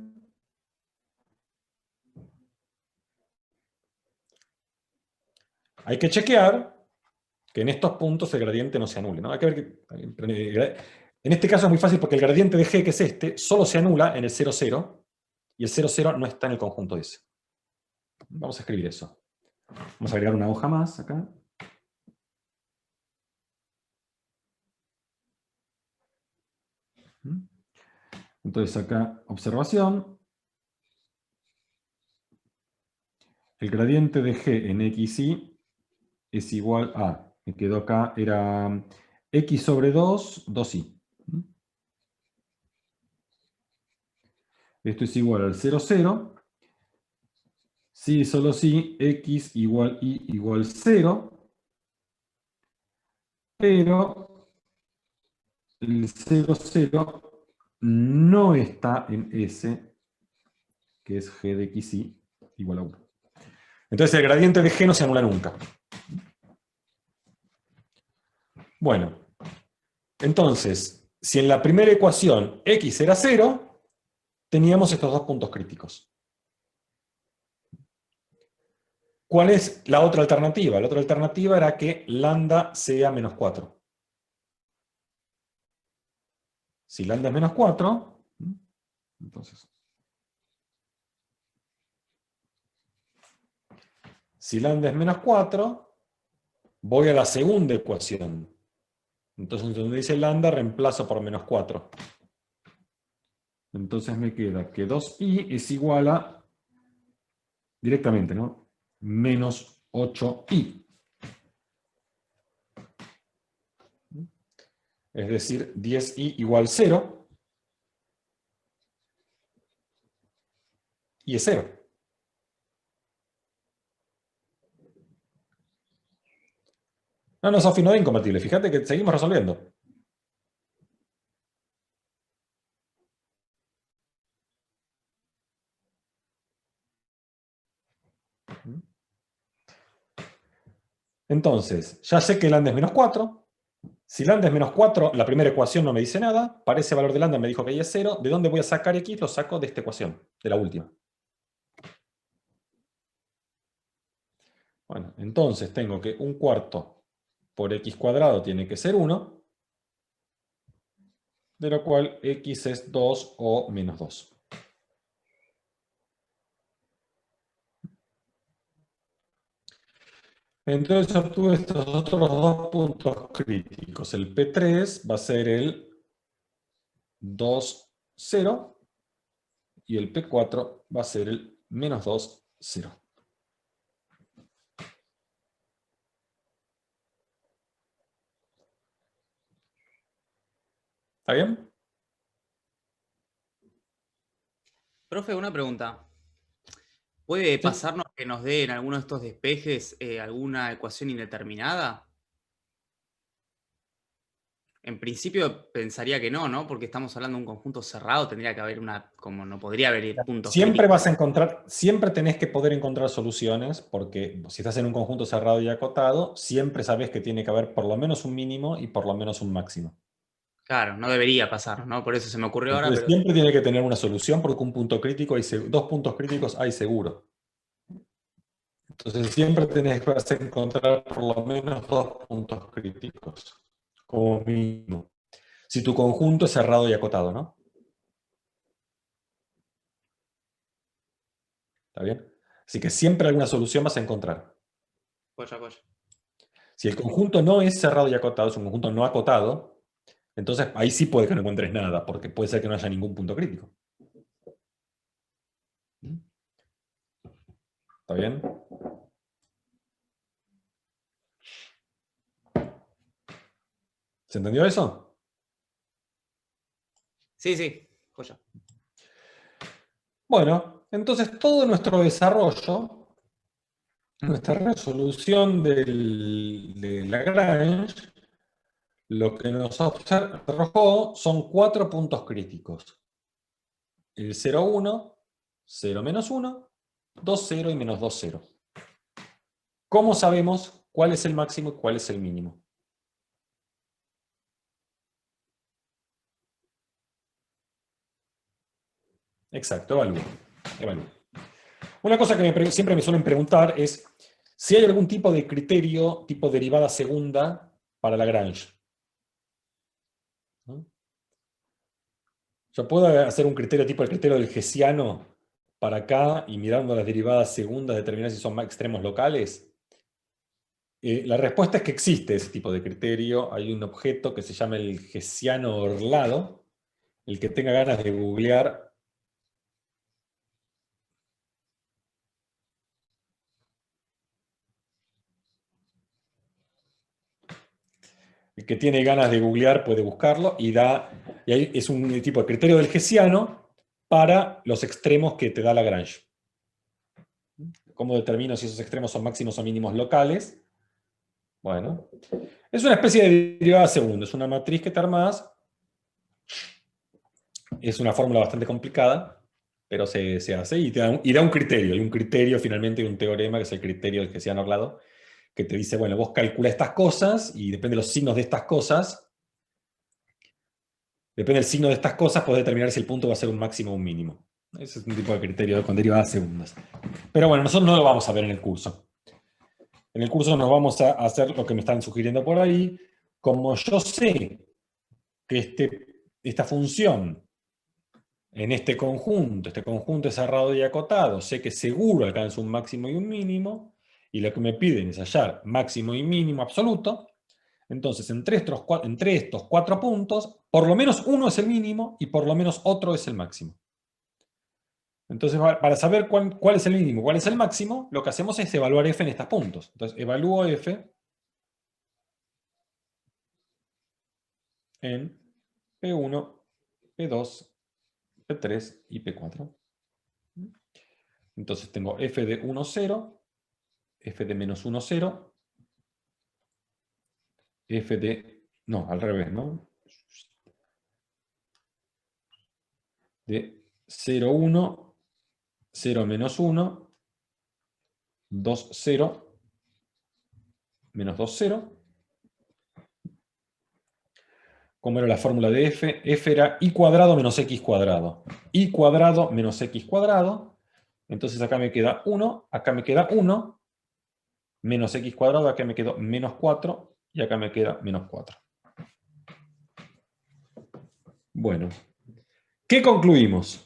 Hay que chequear que en estos puntos el gradiente no se anule, ¿no? Hay que ver que, en este caso es muy fácil porque el gradiente de g, que es este, solo se anula en el 0, 0, y el 0, 0 no está en el conjunto ese. Vamos a escribir eso. Vamos a agregar una hoja más acá. Entonces acá, observación. El gradiente de g en xy es igual a, me quedó acá, era x sobre 2, 2y. Esto es igual al 0, 0. Si, solo si, x igual y igual 0. Pero el 0, 0 no está en S, que es G de XY igual a 1. Entonces el gradiente de G no se anula nunca. Bueno, entonces, si en la primera ecuación X era 0, teníamos estos dos puntos críticos. ¿Cuál es la otra alternativa? La otra alternativa era que lambda sea menos 4. Si lambda es menos 4, entonces, si lambda es menos 4, voy a la segunda ecuación. Entonces, donde dice lambda, reemplazo por menos 4. Entonces me queda que 2i es igual a, directamente, ¿no? Menos 8i. Es decir, 10i igual 0. Y es 0. No, Sofi, no es incompatible. Fíjate que seguimos resolviendo. Entonces, ya sé que lambda es menos 4. Si lambda es menos 4, la primera ecuación no me dice nada. Para ese valor de lambda me dijo que y es 0. ¿De dónde voy a sacar x? Lo saco de esta ecuación, de la última. Bueno, entonces tengo que 1/4 por x cuadrado tiene que ser 1, de lo cual x es 2 o menos 2. Entonces obtuve estos otros dos puntos críticos. El P3 va a ser el 2, 0, y el P4 va a ser el menos 2, 0. ¿Está bien? Profe, una pregunta. ¿Puede pasarnos que nos dé en alguno de estos despejes alguna ecuación indeterminada? En principio pensaría que no, ¿no? Porque estamos hablando de un conjunto cerrado, tendría que haber una, como no podría haber puntos Siempre críticos. vas a encontrar, siempre tenés que poder encontrar soluciones, porque si estás en un conjunto cerrado y acotado, siempre sabes que tiene que haber por lo menos un mínimo y por lo menos un máximo. Claro, no debería pasar, ¿no? Por eso se me ocurrió ahora, Entonces pero... siempre tiene que tener una solución, porque un punto crítico hay dos puntos críticos hay seguro. Entonces siempre tenés que encontrar por lo menos dos puntos críticos, como mínimo. Si tu conjunto es cerrado y acotado, ¿no? ¿Está bien? Así que siempre alguna solución vas a encontrar. Polla. Si el conjunto no es cerrado y acotado, es un conjunto no acotado, entonces ahí sí puede que no encuentres nada, porque puede ser que no haya ningún punto crítico. ¿Está bien? ¿Se entendió eso? Sí, joya. Bueno, entonces todo nuestro desarrollo, nuestra resolución de Lagrange, lo que nos arrojó son 4 puntos críticos. El 0, 1, 0, menos 1, 2, 0 y menos 2, 0. ¿Cómo sabemos cuál es el máximo y cuál es el mínimo? Exacto, evalúa. Una cosa que siempre me suelen preguntar es si hay algún tipo de criterio, tipo derivada segunda, para Lagrange. ¿No? Yo puedo hacer un criterio tipo el criterio del Hessiano para acá y mirando las derivadas segundas determinar si son más extremos locales. La respuesta es que existe ese tipo de criterio. Hay un objeto que se llama el Hessiano orlado. El que tenga ganas de googlear. El que tiene ganas de googlear puede buscarlo y ahí es un tipo de criterio del Hessiano para los extremos que te da Lagrange. ¿Cómo determino si esos extremos son máximos o mínimos locales? Bueno, es una especie de derivada segunda, es una matriz que te armás Es una fórmula bastante complicada, pero se hace y da un criterio. Hay un criterio, finalmente, de un teorema, que es el criterio del Hessiano-Orlado, que te dice, bueno, vos calculás estas cosas y depende de los signos de estas cosas, podés determinar si el punto va a ser un máximo o un mínimo. Ese es un tipo de criterio con derivadas segundas. Pero bueno, nosotros no lo vamos a ver en el curso. En el curso nos vamos a hacer lo que me están sugiriendo por ahí. Como yo sé que esta función en este conjunto es cerrado y acotado, sé que seguro alcanza un máximo y un mínimo, y lo que me piden es hallar máximo y mínimo absoluto. Entonces, entre estos cuatro puntos, por lo menos uno es el mínimo y por lo menos otro es el máximo. Entonces, para saber cuál es el mínimo, cuál es el máximo, lo que hacemos es evaluar f en estos puntos. Entonces, evalúo f en P1, P2, P3 y P4. Entonces tengo f de 1, 0, f de menos 1, 0, f de... no, al revés, ¿no? De 0, 1, 0 menos 1, 2, 0, menos 2, 0. ¿Cómo era la fórmula de f? F era y cuadrado menos x cuadrado. Y cuadrado menos x cuadrado. Entonces acá me queda 1, acá me queda 1, menos x cuadrado, acá me quedó menos 4, y acá me queda menos 4. Bueno, ¿qué concluimos?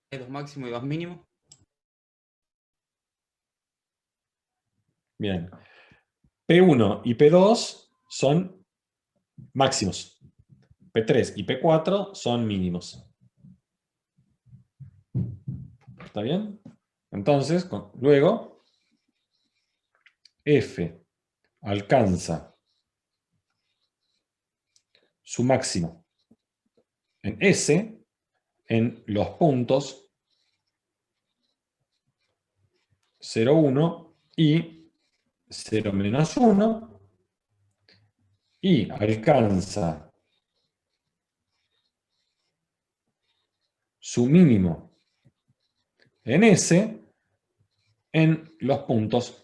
Hay dos máximos y dos mínimos. Bien. P1 y P2 son máximos. P3 y P4 son mínimos. ¿Está bien? Entonces, luego, F alcanza su máximo en S en los puntos 0, 1 y 0 menos 1, y alcanza su mínimo en S en los puntos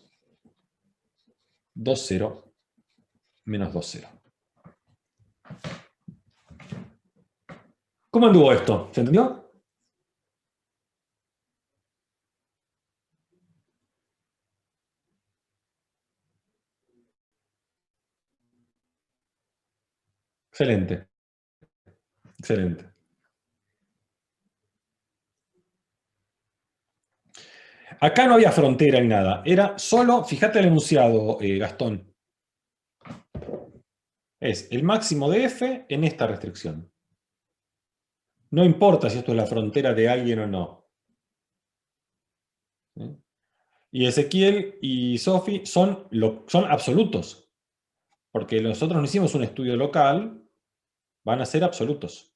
2, 0, menos 2, 0. ¿Cómo anduvo esto? ¿Se entendió? Excelente. Excelente. Acá no había frontera ni nada. Era solo, fíjate el enunciado, Gastón. Es el máximo de f en esta restricción. No importa si esto es la frontera de alguien o no. ¿Sí? Y Ezequiel y Sofi son absolutos. Porque nosotros no hicimos un estudio local, van a ser absolutos.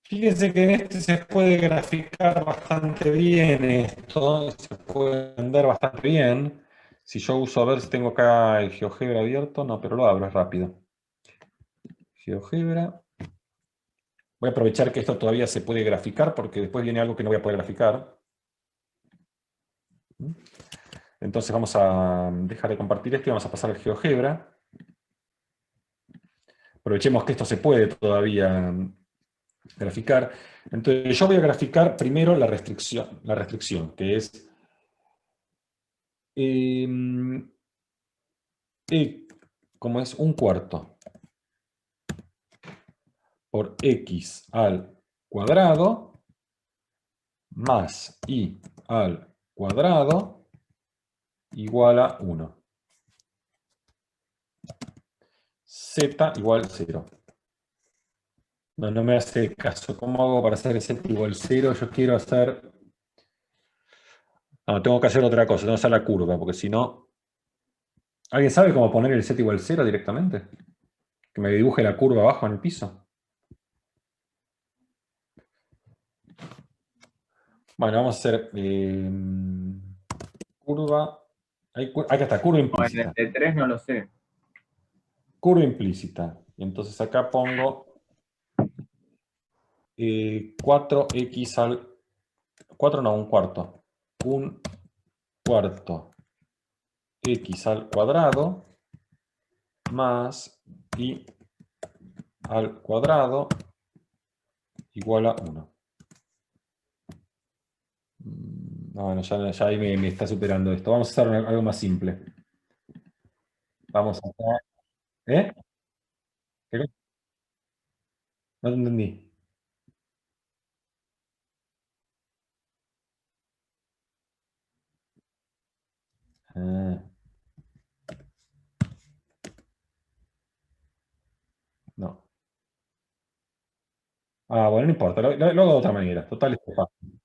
Fíjense que en este se puede graficar bastante bien esto, se puede entender bastante bien. Si yo uso, a ver si tengo acá el GeoGebra abierto, no, pero lo abro, es rápido. GeoGebra. Voy a aprovechar que esto todavía se puede graficar, porque después viene algo que no voy a poder graficar. Entonces vamos a dejar de compartir esto y vamos a pasar al GeoGebra. Aprovechemos que esto se puede todavía graficar. Entonces yo voy a graficar primero la restricción, que es como es 1/4 por x al cuadrado más y al cuadrado igual a 1. Z igual 0. No me hace caso. ¿Cómo hago para hacer z igual 0? Yo quiero hacer... No, tengo que hacer otra cosa. Tengo que hacer la curva, porque si no... ¿Alguien sabe cómo poner el z igual 0 directamente? Que me dibuje la curva abajo en el piso. Bueno, vamos a hacer curva. Acá está, curva No, en implícita. el de 3 no lo sé. Curva implícita. Y entonces acá pongo 4x al... 4 no, un cuarto. Un cuarto x al cuadrado más y al cuadrado igual a 1. No, bueno, ya ahí me está superando esto. Vamos a hacer algo más simple. Vamos acá. ¿Eh? ¿Qué? No te entendí. Ah, no. Ah, bueno, no importa. Lo hago de otra manera. Total, esto es fácil.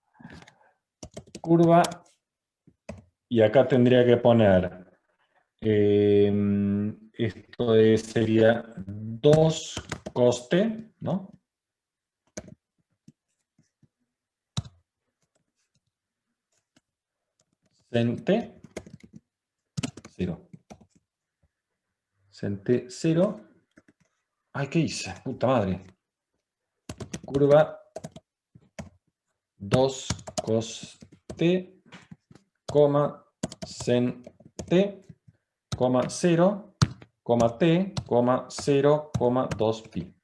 Curva. Y acá tendría que poner. Sería 2 coste, ¿no? Cente 0. Cente 0. Ay, ¿qué hice? Puta madre. Curva 2 coste, coma, cente, coma 0, coma t, coma 0, coma 2 pi.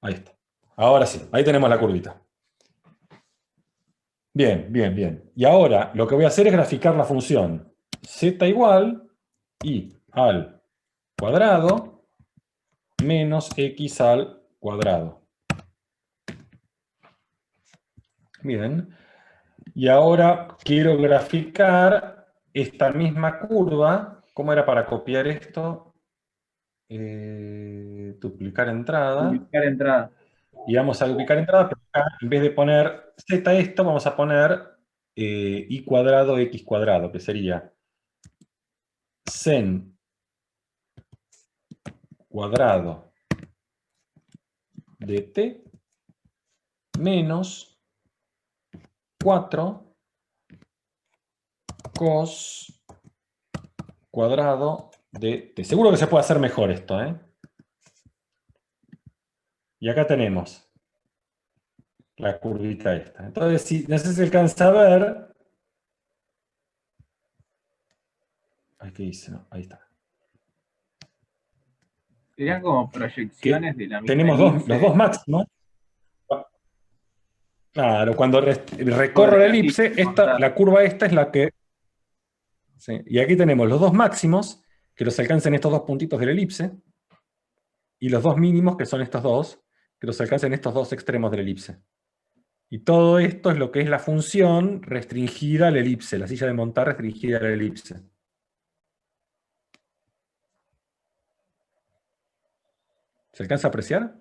Ahí está. Ahora sí, ahí tenemos la curvita. Bien, bien, bien. Y ahora lo que voy a hacer es graficar la función z igual i al cuadrado menos x al cuadrado. Bien. Y ahora quiero graficar esta misma curva. ¿Cómo era para copiar esto? Duplicar entrada. Duplicar entrada. Y vamos a duplicar entrada, pero acá, en vez de poner z esto, vamos a poner y cuadrado x cuadrado, que sería sen cuadrado de t menos 4 cos cuadrado de t. Seguro que se puede hacer mejor esto, ¿eh? Y acá tenemos la curvita esta. Entonces, si no sé si se alcanza a ver. Ay, ¿qué hice? No, ahí está. Serían como proyecciones de la misma Tenemos elipse. los dos máximos. Claro, cuando recorro la elipse, la curva esta es la que... ¿sí? Y aquí tenemos los dos máximos, que los alcancen estos dos puntitos de la elipse, y los dos mínimos, que son estos dos, que los alcancen estos dos extremos de la elipse. Y todo esto es lo que es la función restringida a la elipse, la silla de montar restringida a la elipse. ¿Se alcanza a apreciar?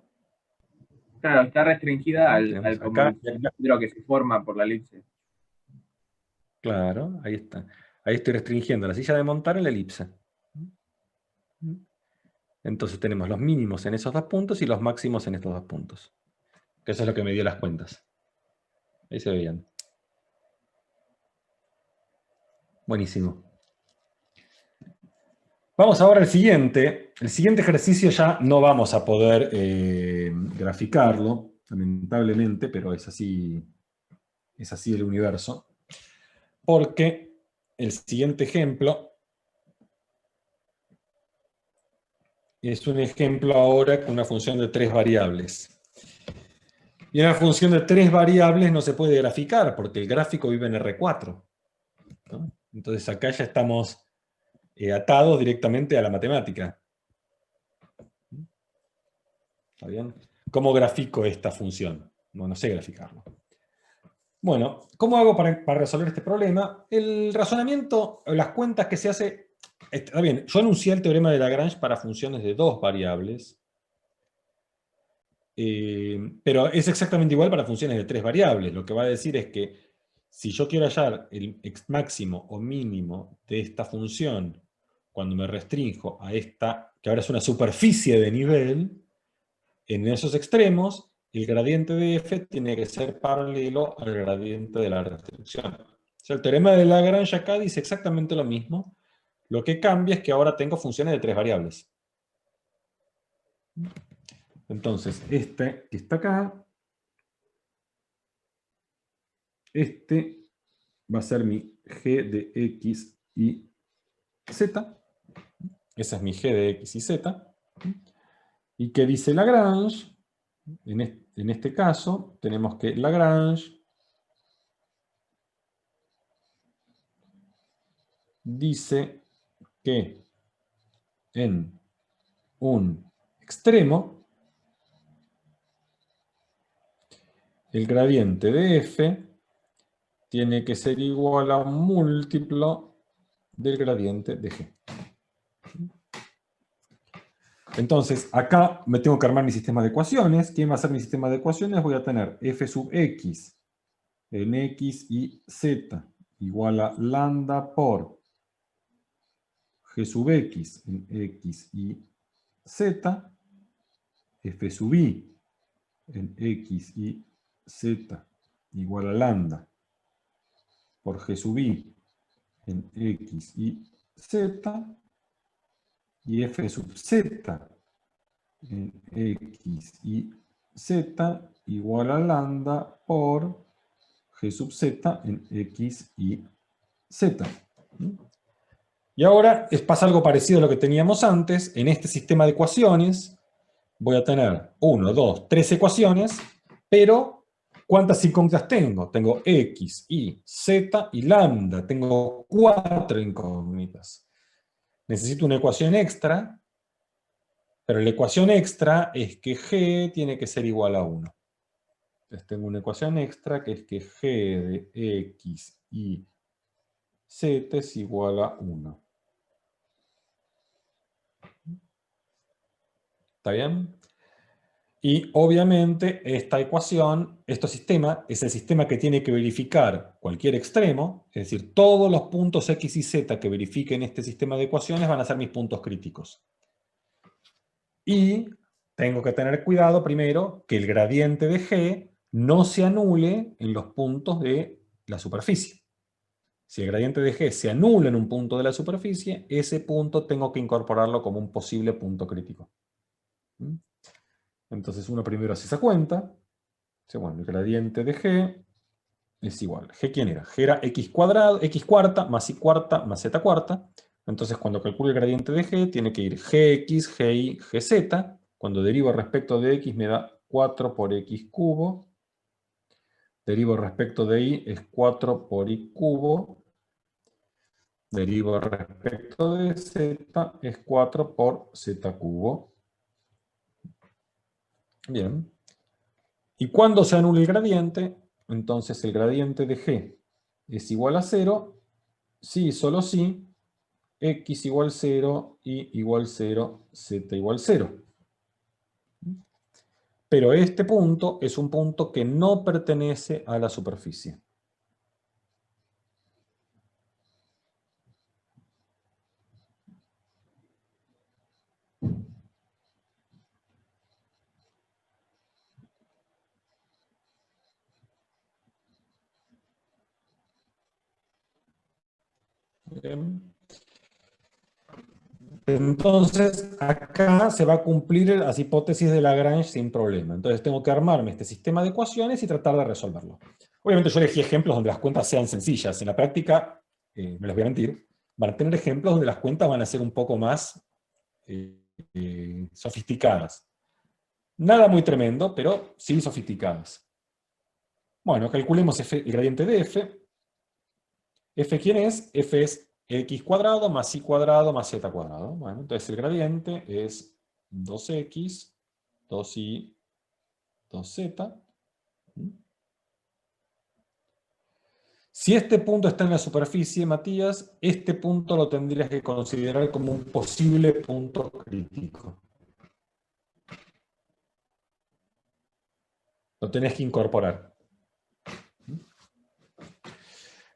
Claro, está restringida al Tenemos como acá, el cilindro que se forma por la elipse. claro, ahí está. Ahí estoy restringiendo la silla de montar en la elipse. Entonces tenemos los mínimos en esos dos puntos y los máximos en estos dos puntos. Que eso es lo que me dio las cuentas. Ahí se ve bien. Buenísimo. Vamos ahora al siguiente. El siguiente ejercicio ya no vamos a poder graficarlo, lamentablemente, pero es así el universo. Porque el siguiente ejemplo es un ejemplo ahora con una función de 3 variables. Y una función de 3 variables no se puede graficar porque el gráfico vive en R4, ¿no? Entonces acá ya estamos atados directamente a la matemática. ¿Está bien? ¿Cómo grafico esta función? No sé graficarlo. Bueno, ¿cómo hago para resolver este problema? El razonamiento, las cuentas que se hace... Está bien, yo enuncié el teorema de Lagrange para funciones de 2 variables. Pero es exactamente igual para funciones de 3 variables. Lo que va a decir es que si yo quiero hallar el máximo o mínimo de esta función cuando me restrinjo a esta, que ahora es una superficie de nivel, en esos extremos, el gradiente de f tiene que ser paralelo al gradiente de la restricción. O sea, el teorema de Lagrange acá dice exactamente lo mismo. Lo que cambia es que ahora tengo funciones de 3 variables. Entonces, este que está acá, este va a ser mi g de x y z. Esa es mi g de x y z. ¿Y qué dice Lagrange? En este caso, tenemos que Lagrange dice que en un extremo, el gradiente de f tiene que ser igual a un múltiplo del gradiente de g. Entonces, acá me tengo que armar mi sistema de ecuaciones. ¿Quién va a ser mi sistema de ecuaciones? Voy a tener f sub x en x y z igual a lambda por g sub x en x y z, f sub i en x y z igual a lambda por g sub i en x y z, y f sub z en x y z igual a lambda por g sub z en x y z. Y ahora pasa algo parecido a lo que teníamos antes. En este sistema de ecuaciones voy a tener 1, 2, 3 ecuaciones, pero ¿cuántas incógnitas tengo? Tengo x, y, z y lambda. Tengo 4 incógnitas. Necesito una ecuación extra, pero la ecuación extra es que g tiene que ser igual a 1. Entonces tengo una ecuación extra que es que g de x y z es igual a 1. ¿Está bien? Y obviamente esta ecuación, este sistema, es el sistema que tiene que verificar cualquier extremo, es decir, todos los puntos x y z que verifiquen este sistema de ecuaciones van a ser mis puntos críticos. Y tengo que tener cuidado primero que el gradiente de g no se anule en los puntos de la superficie. Si el gradiente de g se anula en un punto de la superficie, ese punto tengo que incorporarlo como un posible punto crítico. Entonces uno primero hace esa cuenta. Dice, bueno, el gradiente de g es igual. ¿G quién era? G era x cuadrado, x cuarta más y cuarta más z cuarta. Entonces cuando calculo el gradiente de g, tiene que ir gx, gi, gz. Cuando derivo respecto de x me da 4 por x cubo. Derivo respecto de y es 4 por y cubo. Derivo respecto de z es 4 por z cubo. Bien. ¿Y cuando se anula el gradiente? Entonces el gradiente de g es igual a 0, si y solo si x igual 0, y igual 0, z igual 0. Pero este punto es un punto que no pertenece a la superficie. Bien. Entonces, acá se va a cumplir las hipótesis de Lagrange sin problema. Entonces tengo que armarme este sistema de ecuaciones y tratar de resolverlo. Obviamente yo elegí ejemplos donde las cuentas sean sencillas. En la práctica, me los voy a mentir, van a tener ejemplos donde las cuentas van a ser un poco más sofisticadas. Nada muy tremendo, pero sí sofisticadas. Bueno, calculemos el gradiente de f. ¿F quién es? F es x cuadrado más y cuadrado más z cuadrado. Bueno, entonces el gradiente es 2x, 2y, 2z. Si este punto está en la superficie, Matías, este punto lo tendrías que considerar como un posible punto crítico. Lo tenés que incorporar.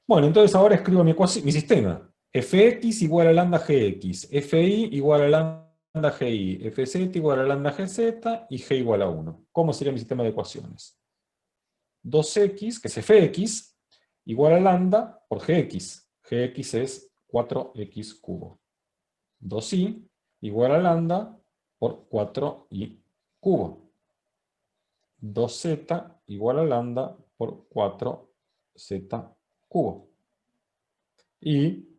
Bueno, entonces ahora escribo mi sistema. Fx igual a lambda gx, fi igual a lambda GI, Fz igual a lambda Gz y G igual a 1. ¿Cómo sería mi sistema de ecuaciones? 2x, que es Fx, igual a lambda por Gx. Gx es 4x cubo. 2i igual a lambda por 4i cubo. 2z igual a lambda por 4z cubo. Y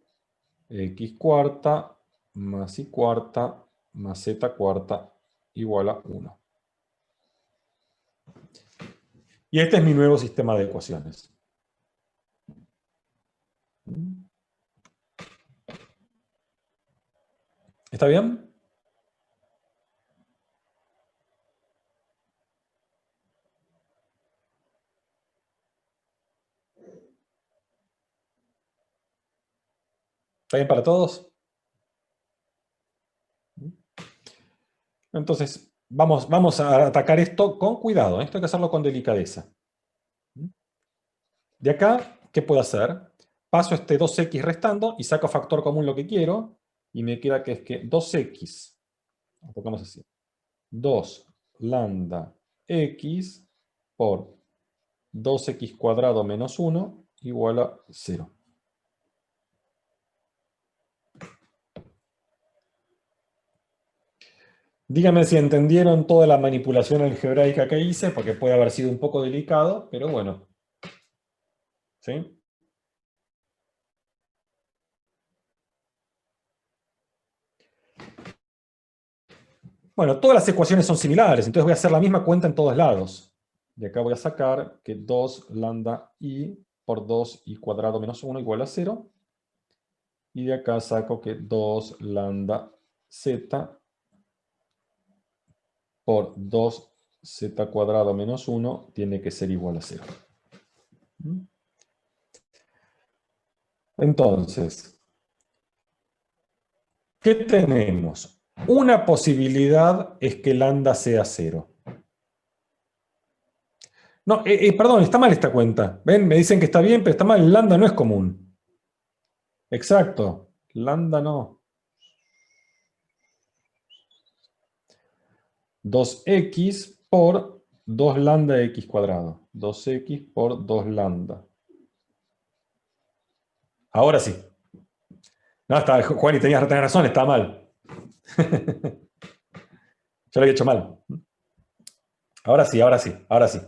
x cuarta más y cuarta más z cuarta igual a 1. Y este es mi nuevo sistema de ecuaciones. ¿Está bien? ¿Está bien para todos? Entonces, vamos a atacar esto con cuidado. Esto hay que hacerlo con delicadeza. De acá, ¿qué puedo hacer? Paso este 2x restando y saco factor común lo que quiero. Y me queda que es que 2x, pongamos así, 2 lambda x por 2x cuadrado menos 1 igual a 0. Díganme si entendieron toda la manipulación algebraica que hice, porque puede haber sido un poco delicado, pero bueno. ¿Sí? Bueno, todas las ecuaciones son similares, entonces voy a hacer la misma cuenta en todos lados. De acá voy a sacar que 2 lambda i por 2i cuadrado menos 1 igual a 0. Y de acá saco que 2 lambda z por 2z cuadrado menos 1 tiene que ser igual a 0. Entonces, ¿qué tenemos? Una posibilidad es que lambda sea 0. No, perdón, está mal esta cuenta. ¿Ven? Me dicen que está bien, pero está mal. Lambda no es común. Exacto. Lambda no. 2x por 2 lambda x cuadrado. 2x por 2 lambda. Ahora sí. No, Juan, y tenías razón, está mal. Yo lo había hecho mal. Ahora sí, ahora sí, ahora sí.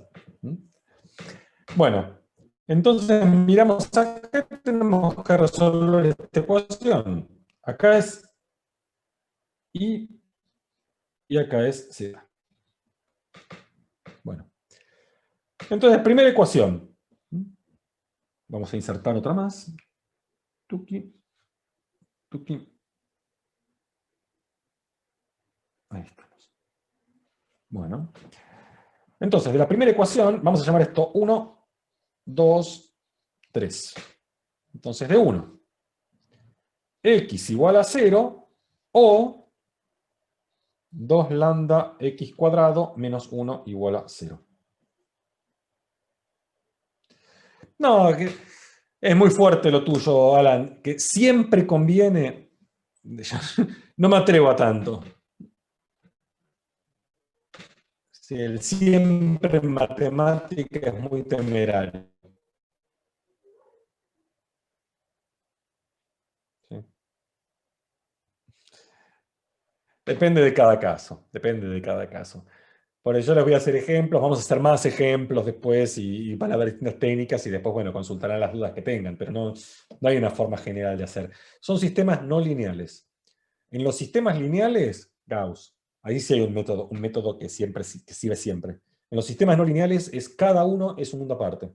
Bueno, entonces miramos acá, tenemos que resolver esta ecuación. Acá es I y acá es Z. Bueno, entonces primera ecuación. Vamos a insertar otra más. Tuki, tuki. Ahí estamos. Bueno, entonces de la primera ecuación vamos a llamar esto 1, 2, 3. Entonces de 1. X igual a 0 o 2 lambda x cuadrado menos 1 igual a 0. No, es muy fuerte lo tuyo, Alan, que siempre conviene. No me atrevo a tanto. Sí, el siempre en matemática es muy temerario. ¿Sí? Depende de cada caso, depende de cada caso. Por eso les voy a hacer ejemplos, vamos a hacer más ejemplos después y van a ver distintas técnicas y después, bueno, consultarán las dudas que tengan, pero no hay una forma general de hacer. Son sistemas no lineales. En los sistemas lineales, Gauss, ahí sí hay un método que sirve siempre. En los sistemas no lineales cada uno es un mundo aparte.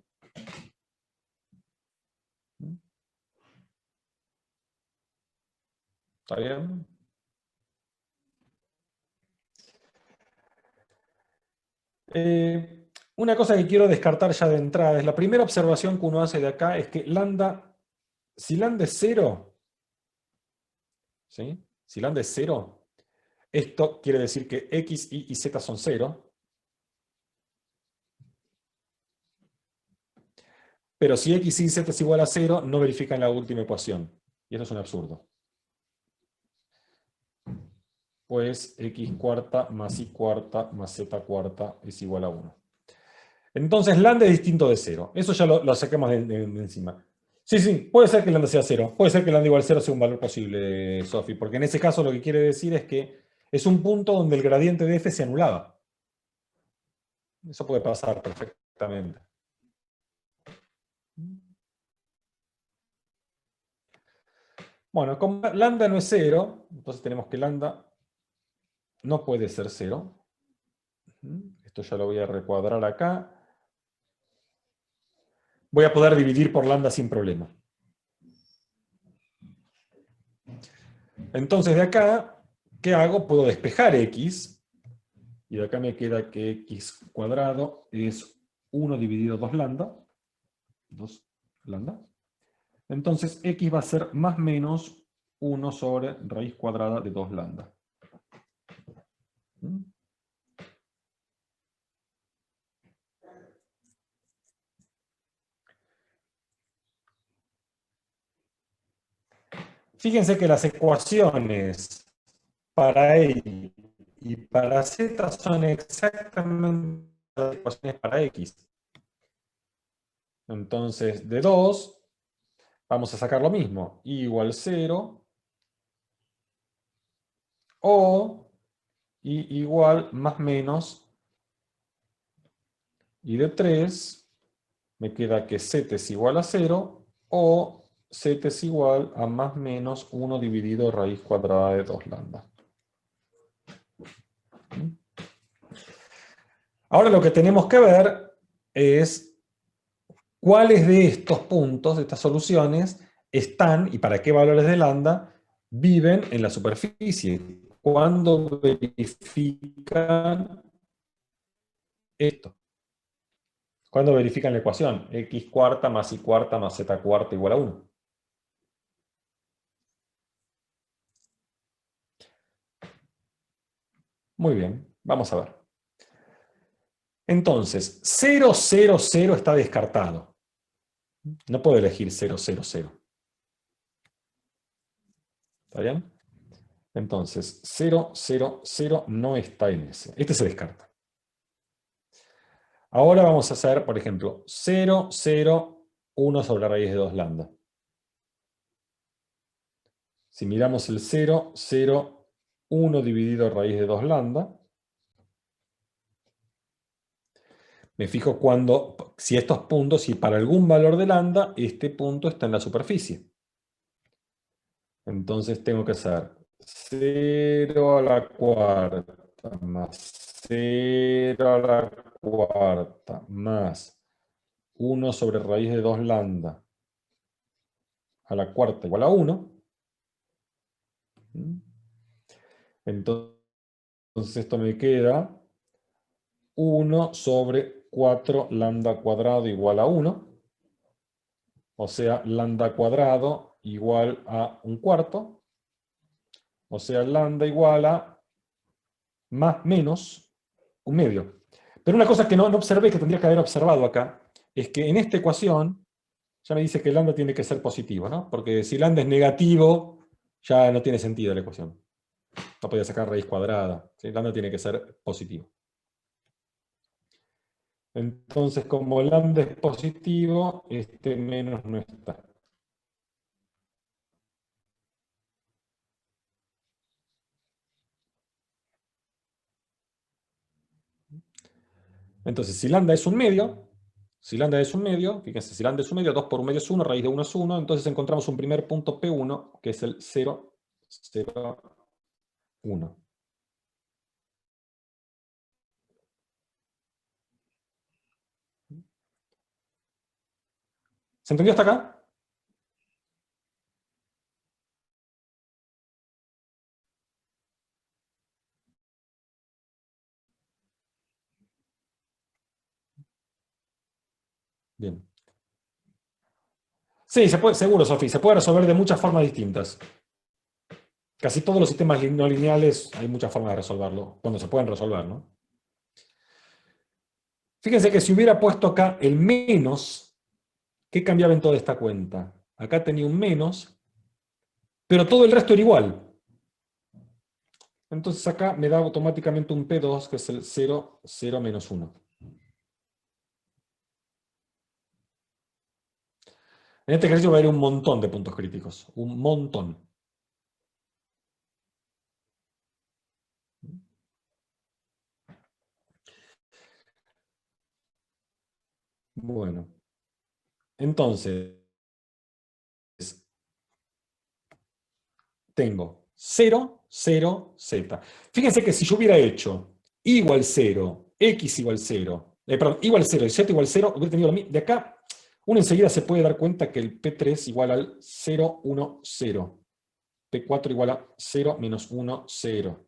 ¿Está bien? Una cosa que quiero descartar ya de entrada es la primera observación que uno hace de acá es que lambda, si lambda es 0, ¿sí? Si lambda es 0, esto quiere decir que x, y y z son 0. Pero si x, y z es igual a 0, no verifican la última ecuación. Y eso es un absurdo. pues x cuarta más y cuarta más z cuarta es igual a 1. Entonces lambda es distinto de 0. Eso ya lo sacamos de encima. Sí, sí, puede ser que lambda sea 0. Puede ser que lambda igual a 0 sea un valor posible, Sofi, porque en ese caso lo que quiere decir es que es un punto donde el gradiente de f se anulaba. Eso puede pasar perfectamente. Bueno, como lambda no es 0, entonces tenemos que lambda no puede ser 0. Esto ya lo voy a recuadrar acá. Voy a poder dividir por lambda sin problema. Entonces de acá, ¿qué hago? Puedo despejar x. Y de acá me queda que x cuadrado es 1 dividido 2 lambda. 2 lambda. Entonces x va a ser más menos 1 sobre raíz cuadrada de 2 lambda. Fíjense que las ecuaciones para y y para z son exactamente las ecuaciones para x. Entonces, de 2, vamos a sacar lo mismo. Y igual 0. O y igual más menos. Y de 3, me queda que z es igual a 0. O z es igual a más menos 1 dividido raíz cuadrada de 2 lambda. Ahora lo que tenemos que ver es cuáles de estos puntos, de estas soluciones, están, y para qué valores de lambda, viven en la superficie. Cuando verifican esto. Cuando verifican la ecuación, x cuarta más y cuarta más z cuarta igual a 1. Muy bien, vamos a ver. Entonces, 0, 0, 0 está descartado. No puedo elegir 0, 0, 0. ¿Está bien? Entonces, 0, 0, 0 no está en ese. Este se descarta. Ahora vamos a hacer, por ejemplo, 0, 0, 1 sobre la raíz de 2 lambda. Si miramos el 0, 0, 1 dividido raíz de 2 lambda, me fijo si estos puntos, si para algún valor de lambda, este punto está en la superficie. Entonces tengo que hacer 0 a la cuarta más 0 a la cuarta más 1 sobre raíz de 2 lambda a la cuarta igual a 1. Entonces esto me queda 1 sobre 4 lambda cuadrado igual a 1. O sea, lambda cuadrado igual a 1/4. O sea, lambda igual a más menos 1/2. Pero una cosa que no observé, que tendría que haber observado acá, es que en esta ecuación ya me dice que lambda tiene que ser positivo, ¿no? Porque si lambda es negativo, ya no tiene sentido la ecuación. No podía sacar raíz cuadrada. ¿Sí? Lambda tiene que ser positivo. Entonces, como lambda es positivo, este menos no está. Entonces, si lambda es un medio, fíjense, si lambda es un medio, 2 por un medio es 1, raíz de 1 es 1, entonces encontramos un primer punto P1, que es el 0, 0, 1. ¿Se entendió hasta acá? Bien. Sí, seguro, Sofi, se puede resolver de muchas formas distintas. Casi todos los sistemas no lineales hay muchas formas de resolverlo, cuando se pueden resolver, ¿no? Fíjense que si hubiera puesto acá el menos, ¿qué cambiaba en toda esta cuenta? Acá tenía un menos, pero todo el resto era igual. Entonces acá me da automáticamente un P2, que es el 0, 0, menos 1. En este ejercicio va a haber un montón de puntos críticos. Un montón. Bueno. Entonces, tengo 0, 0, z. Fíjense que si yo hubiera hecho y igual 0, x igual 0, perdón, igual 0 y z igual 0, hubiera tenido lo mismo. De acá, uno enseguida se puede dar cuenta que el P3 igual al 0, 1, 0. P4 igual a 0, menos 1, 0.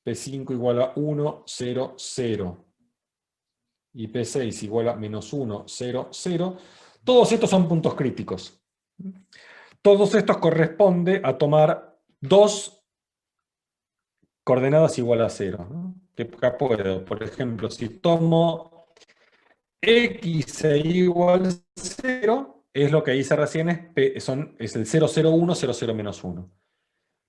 P5 igual a 1, 0, 0. Y P6 igual a menos 1, 0, 0. Todos estos son puntos críticos. Todos estos corresponde a tomar dos coordenadas igual a 0. ¿No? Que acá puedo, por ejemplo, si tomo x e igual 0, es lo que hice recién, es el 0, 0, 1, 0, 0, menos 1.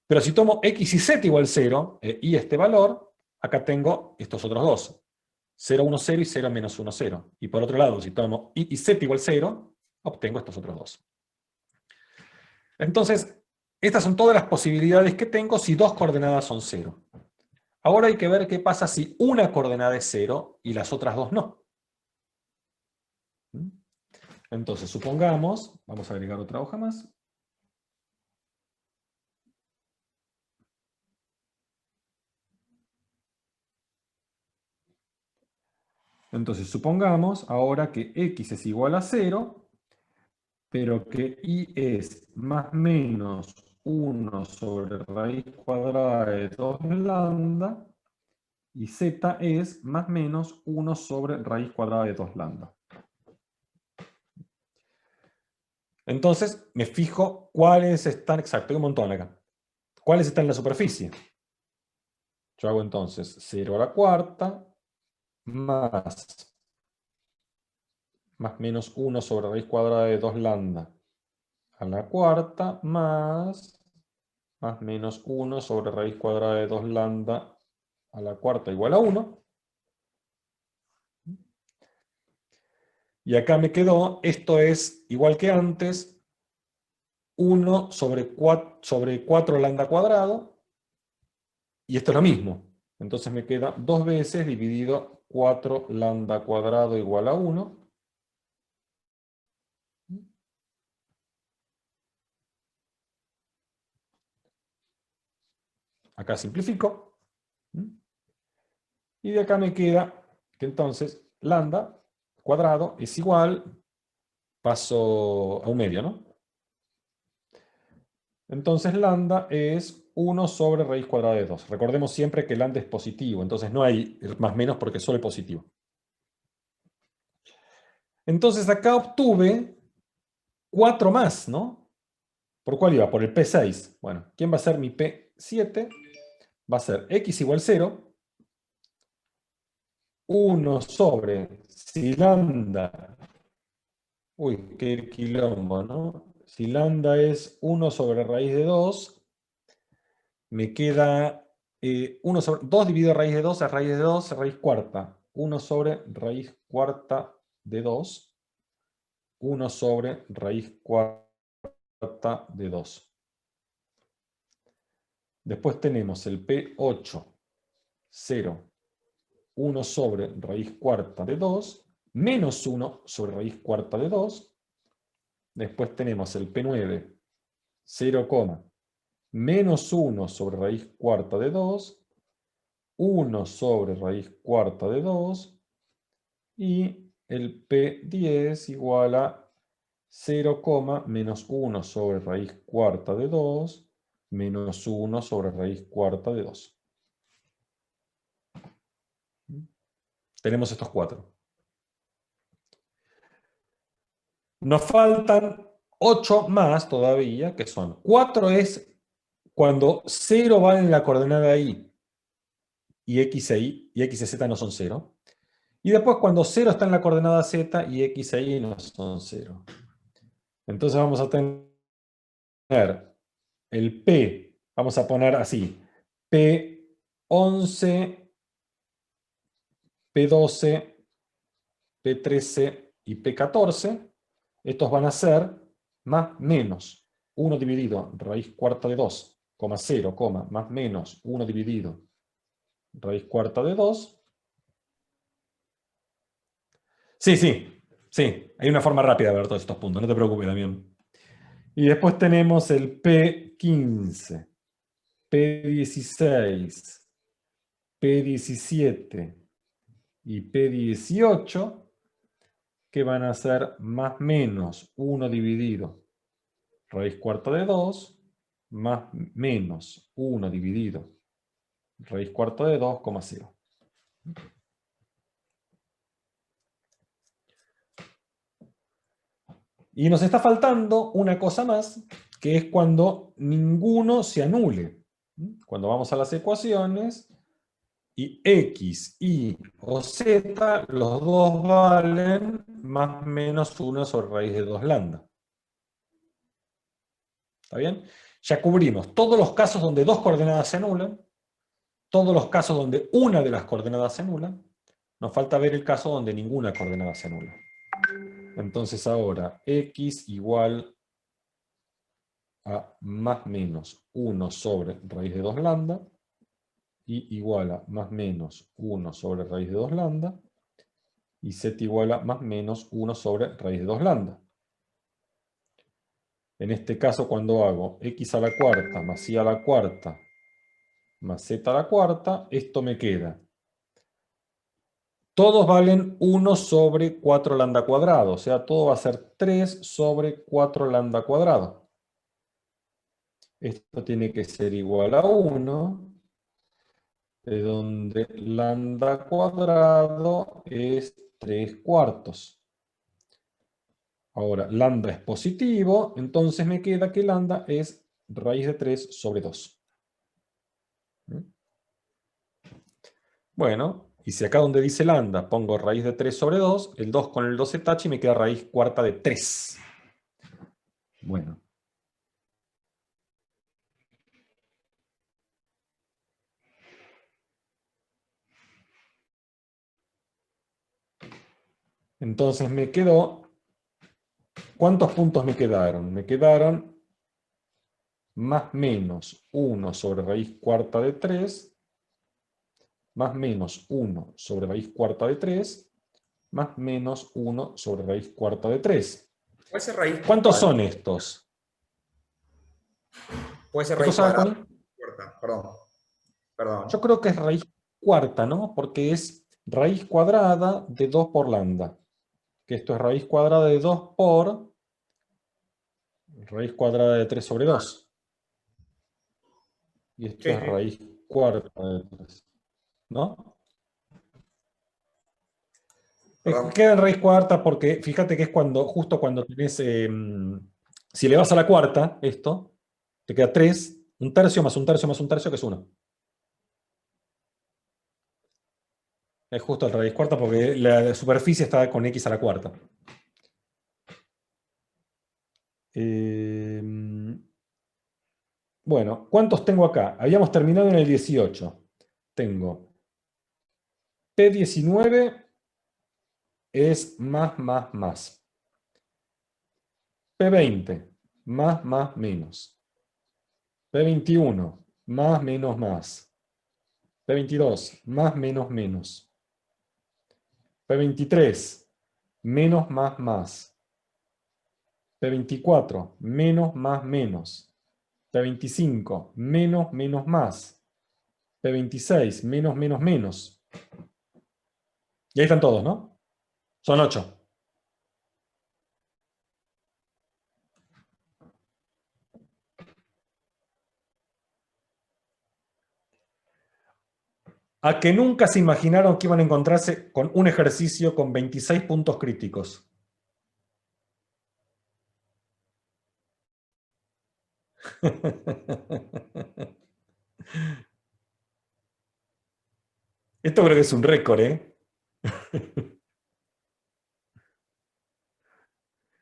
Pero si tomo x y z igual 0, y este valor, acá tengo estos otros dos. 0, 1, 0 y 0, menos 1, 0. Y por otro lado, si tomo y y z igual 0, obtengo estos otros dos. Entonces, estas son todas las posibilidades que tengo si dos coordenadas son 0. Ahora hay que ver qué pasa si una coordenada es 0 y las otras dos no. Entonces, supongamos, vamos a agregar otra hoja más. Entonces, supongamos ahora que x es igual a 0, pero que y es más menos 1 sobre raíz cuadrada de 2 lambda, y z es más menos 1 sobre raíz cuadrada de 2 lambda. Entonces, me fijo cuáles están, exacto, hay un montón acá. ¿Cuáles están en la superficie? Yo hago entonces 0 a la cuarta, más menos 1 sobre raíz cuadrada de 2 lambda a la cuarta, más menos 1 sobre raíz cuadrada de 2 lambda a la cuarta igual a 1. Y acá me quedó, esto es igual que antes, 1 sobre 4 lambda cuadrado, y esto es lo mismo. Entonces me queda 2 veces dividido 4 lambda cuadrado igual a 1. Acá simplifico. Y de acá me queda que entonces lambda cuadrado es igual, paso a un medio, ¿no? Entonces lambda es 1 sobre raíz cuadrada de 2. Recordemos siempre que lambda es positivo, entonces no hay más menos porque solo es positivo. Entonces acá obtuve 4 más, ¿no? ¿Por cuál iba? Por el P6. Bueno, ¿quién va a ser mi P7? Va a ser x igual 0, 1 sobre, si lambda, uy, qué quilombo, ¿no? Si lambda es 1 sobre raíz de 2, me queda 1 sobre 2 dividido raíz de 2 es raíz de 2, raíz cuarta. 1 sobre raíz cuarta de 2. 1 sobre raíz cuarta de 2. Después tenemos el P8, 0, 1 sobre raíz cuarta de 2, menos 1 sobre raíz cuarta de 2. Después tenemos el P9, 0, menos 1 sobre raíz cuarta de 2, 1 sobre raíz cuarta de 2, y el P10 igual a 0, menos 1 sobre raíz cuarta de 2, menos 1 sobre raíz cuarta de 2. Tenemos estos 4. Nos faltan 8 más todavía, que son 4 es cuando 0 va en la coordenada y x e y z no son 0. Y después cuando 0 está en la coordenada z y x e y no son 0. Entonces vamos a tener el P, vamos a poner así, P11, P12, P13 y P14, estos van a ser más menos 1 dividido raíz cuarta de 2, 0, más menos 1 dividido raíz cuarta de 2. Sí, hay una forma rápida de ver todos estos puntos, no te preocupes, Damián. Y después tenemos el P15, P16, P17 y P18, que van a ser más menos 1 dividido raíz cuarta de 2, más menos 1 dividido raíz cuarta de 2, 0. Y nos está faltando una cosa más, que es cuando ninguno se anule. Cuando vamos a las ecuaciones, y x, y o z, los dos valen más menos 1 sobre raíz de 2 lambda. ¿Está bien? Ya cubrimos todos los casos donde dos coordenadas se anulan, todos los casos donde una de las coordenadas se anula. Nos falta ver el caso donde ninguna coordenada se anula. Entonces ahora x igual a más menos 1 sobre raíz de 2 lambda, y igual a más menos 1 sobre raíz de 2 lambda, y z igual a más menos 1 sobre raíz de 2 lambda. En este caso, cuando hago x a la cuarta más y a la cuarta más z a la cuarta, esto me queda. Todos valen 1 sobre 4 lambda cuadrado, o sea, todo va a ser 3 sobre 4 lambda cuadrado. Esto tiene que ser igual a 1, de donde lambda cuadrado es 3 cuartos. Ahora, lambda es positivo, entonces me queda que lambda es raíz de 3 sobre 2. Bueno, y si acá donde dice lambda pongo raíz de 3 sobre 2, el 2 con el 2 se tacha y me queda raíz cuarta de 3. Bueno. Entonces me quedó... ¿Cuántos puntos me quedaron? Me quedaron más menos 1 sobre raíz cuarta de 3, más menos 1 sobre raíz cuarta de 3, más menos 1 sobre raíz cuarta de 3. Puede ser raíz. ¿Cuántos son estos? Puede ser ¿Qué raíz cosa, cuadrada. Connie? Perdón. Yo creo que es raíz cuarta, ¿no? Porque es raíz cuadrada de 2 por lambda. Que esto es raíz cuadrada de 2 por raíz cuadrada de 3 sobre 2. Y esto es raíz cuarta de 3. ¿No? Queda en raíz cuarta porque fíjate que es cuando, justo cuando tenés, si le vas a la cuarta, esto, te queda 3, un tercio más un tercio más un tercio, que es 1. Es justo el raíz cuarta porque la superficie está con x a la cuarta. Bueno, ¿cuántos tengo acá? Habíamos terminado en el 18. Tengo P19 es más, más. P20, más, menos. P21, más, menos. P22, más, menos. P23, menos, más. P24, menos, menos. P25, menos, más. P26, menos. Y ahí están todos, ¿no? Son 8. A que nunca se imaginaron que iban a encontrarse con un ejercicio con 26 puntos críticos. Esto creo que es un récord, ¿eh?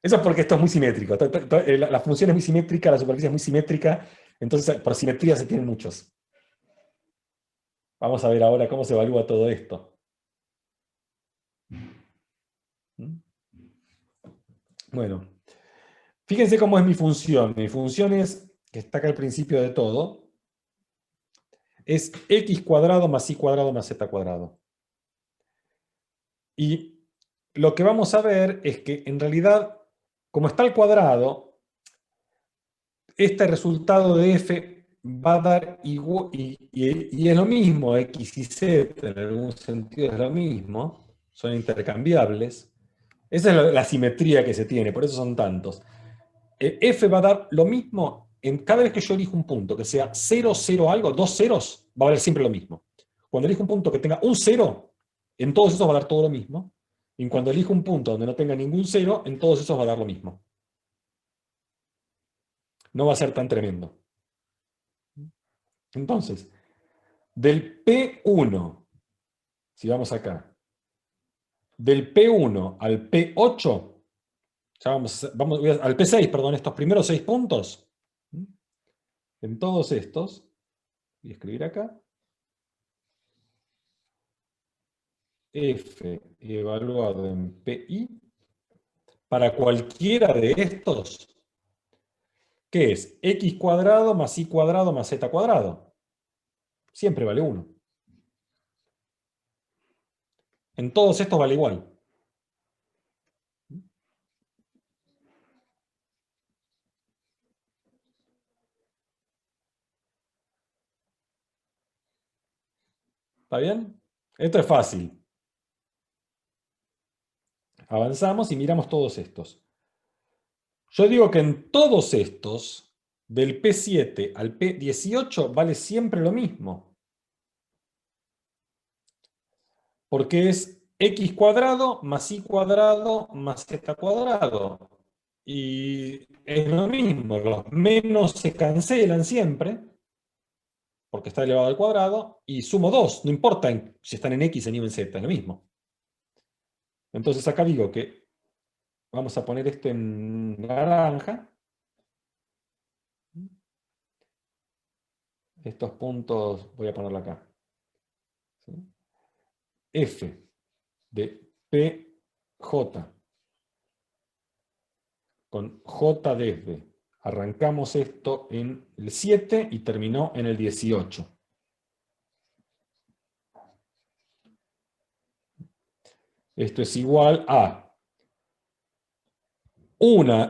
Eso es porque esto es muy simétrico. La función es muy simétrica, la superficie es muy simétrica, entonces por simetría se tienen muchos. Vamos a ver ahora cómo se evalúa todo esto. Bueno, fíjense cómo es mi función. Mi función es, que está acá al principio de todo, es x cuadrado más y cuadrado más z cuadrado. Y lo que vamos a ver es que en realidad, como está al cuadrado, este resultado de f va a dar igual, y es lo mismo, x y z en algún sentido es lo mismo, son intercambiables. Esa es la simetría que se tiene, por eso son tantos. F va a dar lo mismo en cada vez que yo elijo un punto, que sea 0, 0 algo, dos ceros, va a valer siempre lo mismo. Cuando elijo un punto que tenga un 0, en todos esos va a dar todo lo mismo. Y cuando elijo un punto donde no tenga ningún 0, en todos esos va a dar lo mismo. No va a ser tan tremendo. Entonces, del P1, si vamos acá, del P1 al P8, ya vamos al P6, perdón, estos primeros 6 puntos, en todos estos, voy a escribir acá, F evaluado en PI, para cualquiera de estos, ¿qué es? X cuadrado más Y cuadrado más Z cuadrado. Siempre vale 1. En todos estos vale igual. ¿Está bien? Esto es fácil. Avanzamos y miramos todos estos. Yo digo que en todos estos, del P7 al P18, vale siempre lo mismo. Porque es x cuadrado más y cuadrado más z cuadrado. Y es lo mismo, los menos se cancelan siempre, porque está elevado al cuadrado, y sumo 2, no importa si están en x, en y o en z, es lo mismo. Entonces acá digo que vamos a poner esto en naranja. Estos puntos voy a ponerlo acá. ¿Sí? F de PJ con J desde. Arrancamos esto en el 7 y terminó en el 18. Esto es igual a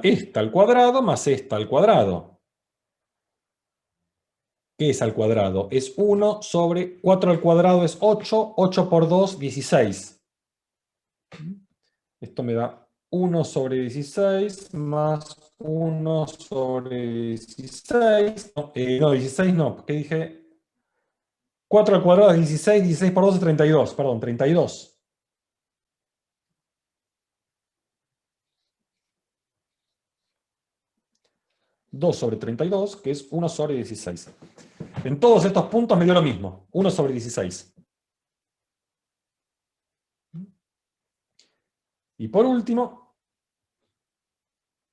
esta al cuadrado más esta al cuadrado. ¿Qué es al cuadrado? Es 1 sobre 4 al cuadrado es 8, 8 por 2, 16. Esto me da 1 sobre 16 más 1 sobre 16. No, 16 no, ¿qué dije? 4 al cuadrado es 16, 16 por 2 es 32, perdón, 32. Dos sobre 32, que es 1 sobre 16. En todos estos puntos me dio lo mismo, 1 sobre 16. Y por último,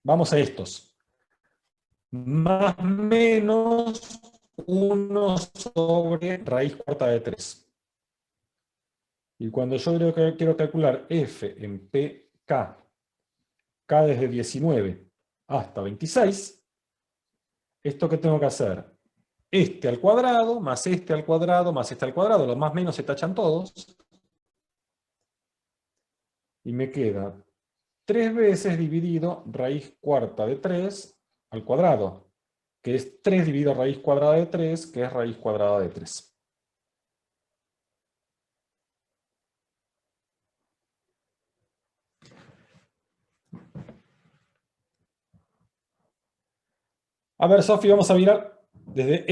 vamos a estos. Más menos 1 sobre raíz cuarta de 3. Y cuando yo quiero calcular f en pk, k desde 19 hasta 26, ¿esto qué tengo que hacer? Este al cuadrado, más este al cuadrado, más este al cuadrado. Los más menos se tachan todos. Y me queda 3 veces dividido raíz cuarta de 3 al cuadrado, que es 3 dividido raíz cuadrada de 3, que es raíz cuadrada de 3. A ver, Sofi, vamos a mirar desde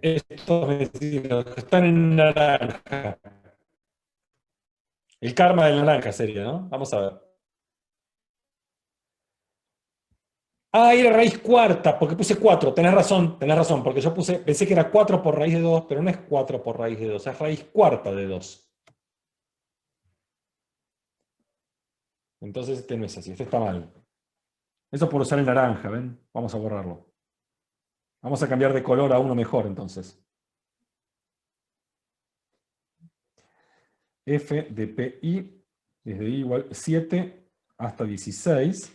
estos vecinos que están en naranja. El karma del naranja sería, ¿no? Vamos a ver. Ah, era raíz cuarta, porque puse 4. Tenés razón, porque yo pensé que era 4 por raíz de 2, pero no es 4 por raíz de 2, es raíz cuarta de 2. Entonces este no es así, este está mal. Eso por usar el naranja, ¿ven? Vamos a borrarlo. Vamos a cambiar de color a uno mejor, entonces. f de pi desde i igual 7 hasta 16.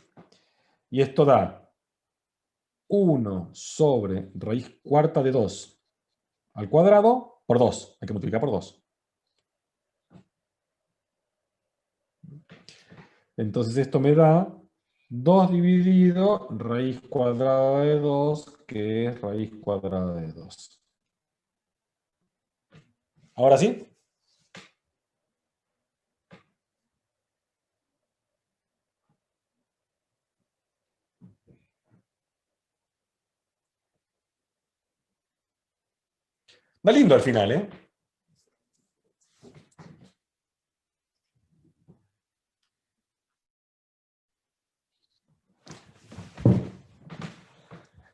Y esto da 1 sobre raíz cuarta de 2 al cuadrado por 2. Hay que multiplicar por 2. Entonces esto me da 2 dividido raíz cuadrada de 2, que es raíz cuadrada de 2. ¿Ahora sí? Va lindo al final, ¿eh?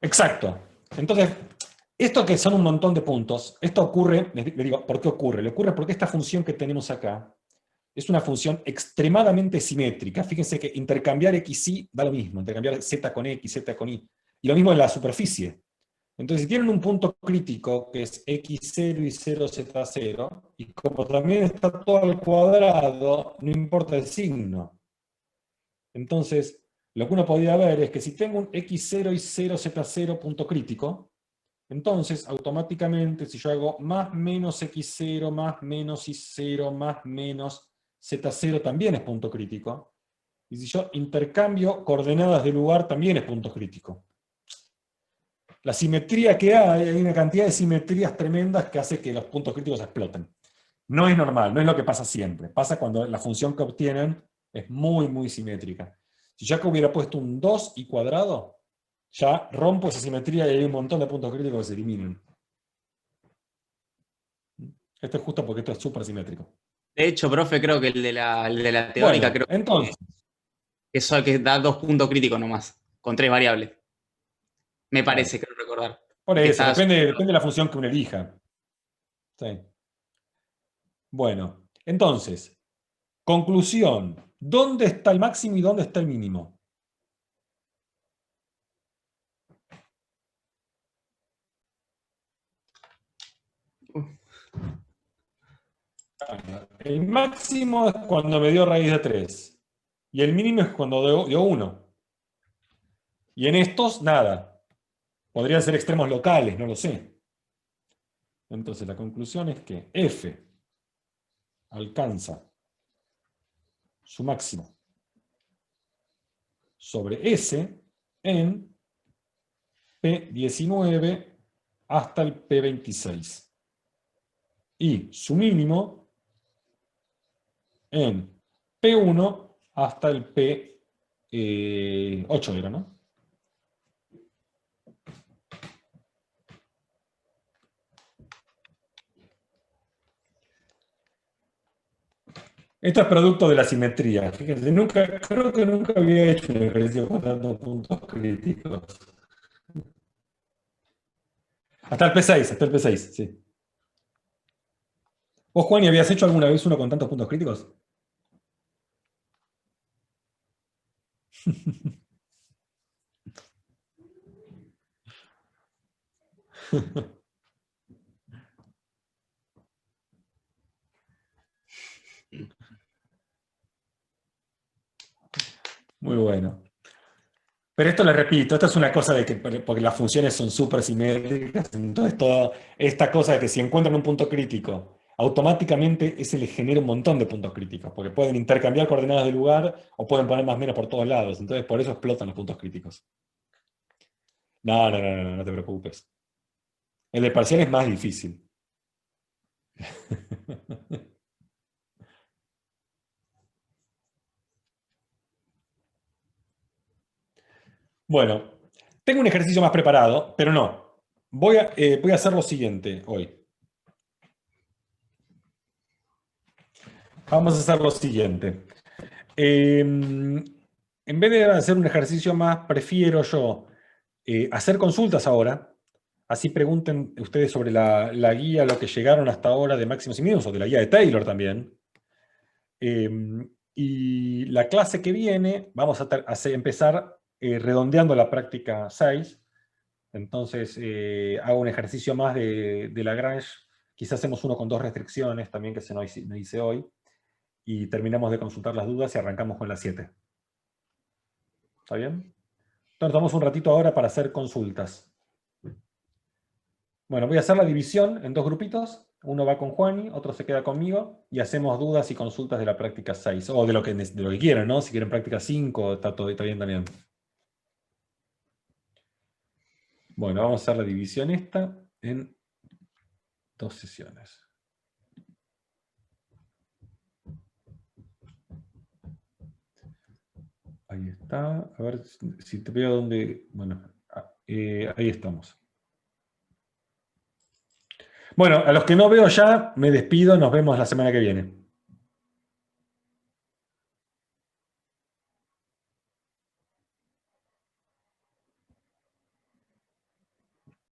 Exacto. Entonces, esto que son un montón de puntos, esto ocurre, les digo, ¿por qué ocurre? Le ocurre porque esta función que tenemos acá es una función extremadamente simétrica. Fíjense que intercambiar xy da lo mismo, intercambiar z con x, z con y. Y lo mismo en la superficie. Entonces, si tienen un punto crítico que es x0 y 0z0, y como también está todo al cuadrado, no importa el signo. Entonces, lo que uno podría ver es que si tengo un x0 y 0z0 punto crítico, entonces automáticamente si yo hago más menos x0 más menos y0 más menos z0 también es punto crítico. Y si yo intercambio coordenadas de lugar también es punto crítico. La simetría que hay una cantidad de simetrías tremendas que hace que los puntos críticos exploten. No es normal, no es lo que pasa siempre. Pasa cuando la función que obtienen es muy, muy simétrica. Si yo acá hubiera puesto un 2 y cuadrado, ya rompo esa simetría y hay un montón de puntos críticos que se eliminan. Esto es justo porque esto es súper simétrico. De hecho, profe, creo que el de la teórica, Bueno, creo entonces, que da 2 puntos críticos nomás, con 3 variables. Me claro, parece, creo recordar. por Que eso, está depende de la función que uno elija. Sí. Bueno, entonces, conclusión. ¿Dónde está el máximo y dónde está el mínimo? El máximo es cuando me dio raíz de 3. Y el mínimo es cuando dio 1. Y en estos, nada. Podrían ser extremos locales, no lo sé. Entonces la conclusión es que f alcanza su máximo sobre S en P19 hasta el P26. Y su mínimo en P1 hasta el P8 era, ¿no? Esto es producto de la simetría. Fíjense, creo que nunca había hecho un ejercicio con tantos puntos críticos. Hasta el P6, sí. ¿Vos, Juan, y habías hecho alguna vez uno con tantos puntos críticos? Muy bueno. Pero esto le repito, esto es una cosa de que, porque las funciones son súper simétricas, entonces toda esta cosa de que si encuentran un punto crítico, automáticamente ese les genera un montón de puntos críticos, porque pueden intercambiar coordenadas de lugar o pueden poner más o menos por todos lados, entonces por eso explotan los puntos críticos. No te preocupes. El de parcial es más difícil. Bueno, tengo un ejercicio más preparado, pero no. Voy a hacer lo siguiente hoy. Vamos a hacer lo siguiente. En vez de hacer un ejercicio más, prefiero yo hacer consultas ahora. Así pregunten ustedes sobre la guía, lo que llegaron hasta ahora de máximos y mínimos, o de la guía de Taylor también. Y la clase que viene, vamos a empezar redondeando la práctica 6. Entonces, hago un ejercicio más de Lagrange. Quizás hacemos uno con 2 restricciones también, que no hice hoy. y terminamos de consultar las dudas y arrancamos con las 7. ¿Está bien? Entonces tomamos un ratito ahora para hacer consultas. Bueno, voy a hacer la división en 2 grupitos. Uno va con Juani, otro se queda conmigo, y hacemos dudas y consultas de la práctica 6, o de lo que quieran, ¿no? Si quieren práctica 5, está bien también. Bueno, vamos a hacer la división esta en 2 sesiones. Ahí está. A ver si te veo dónde... Bueno, ahí estamos. Bueno, a los que no veo ya, me despido. Nos vemos la semana que viene.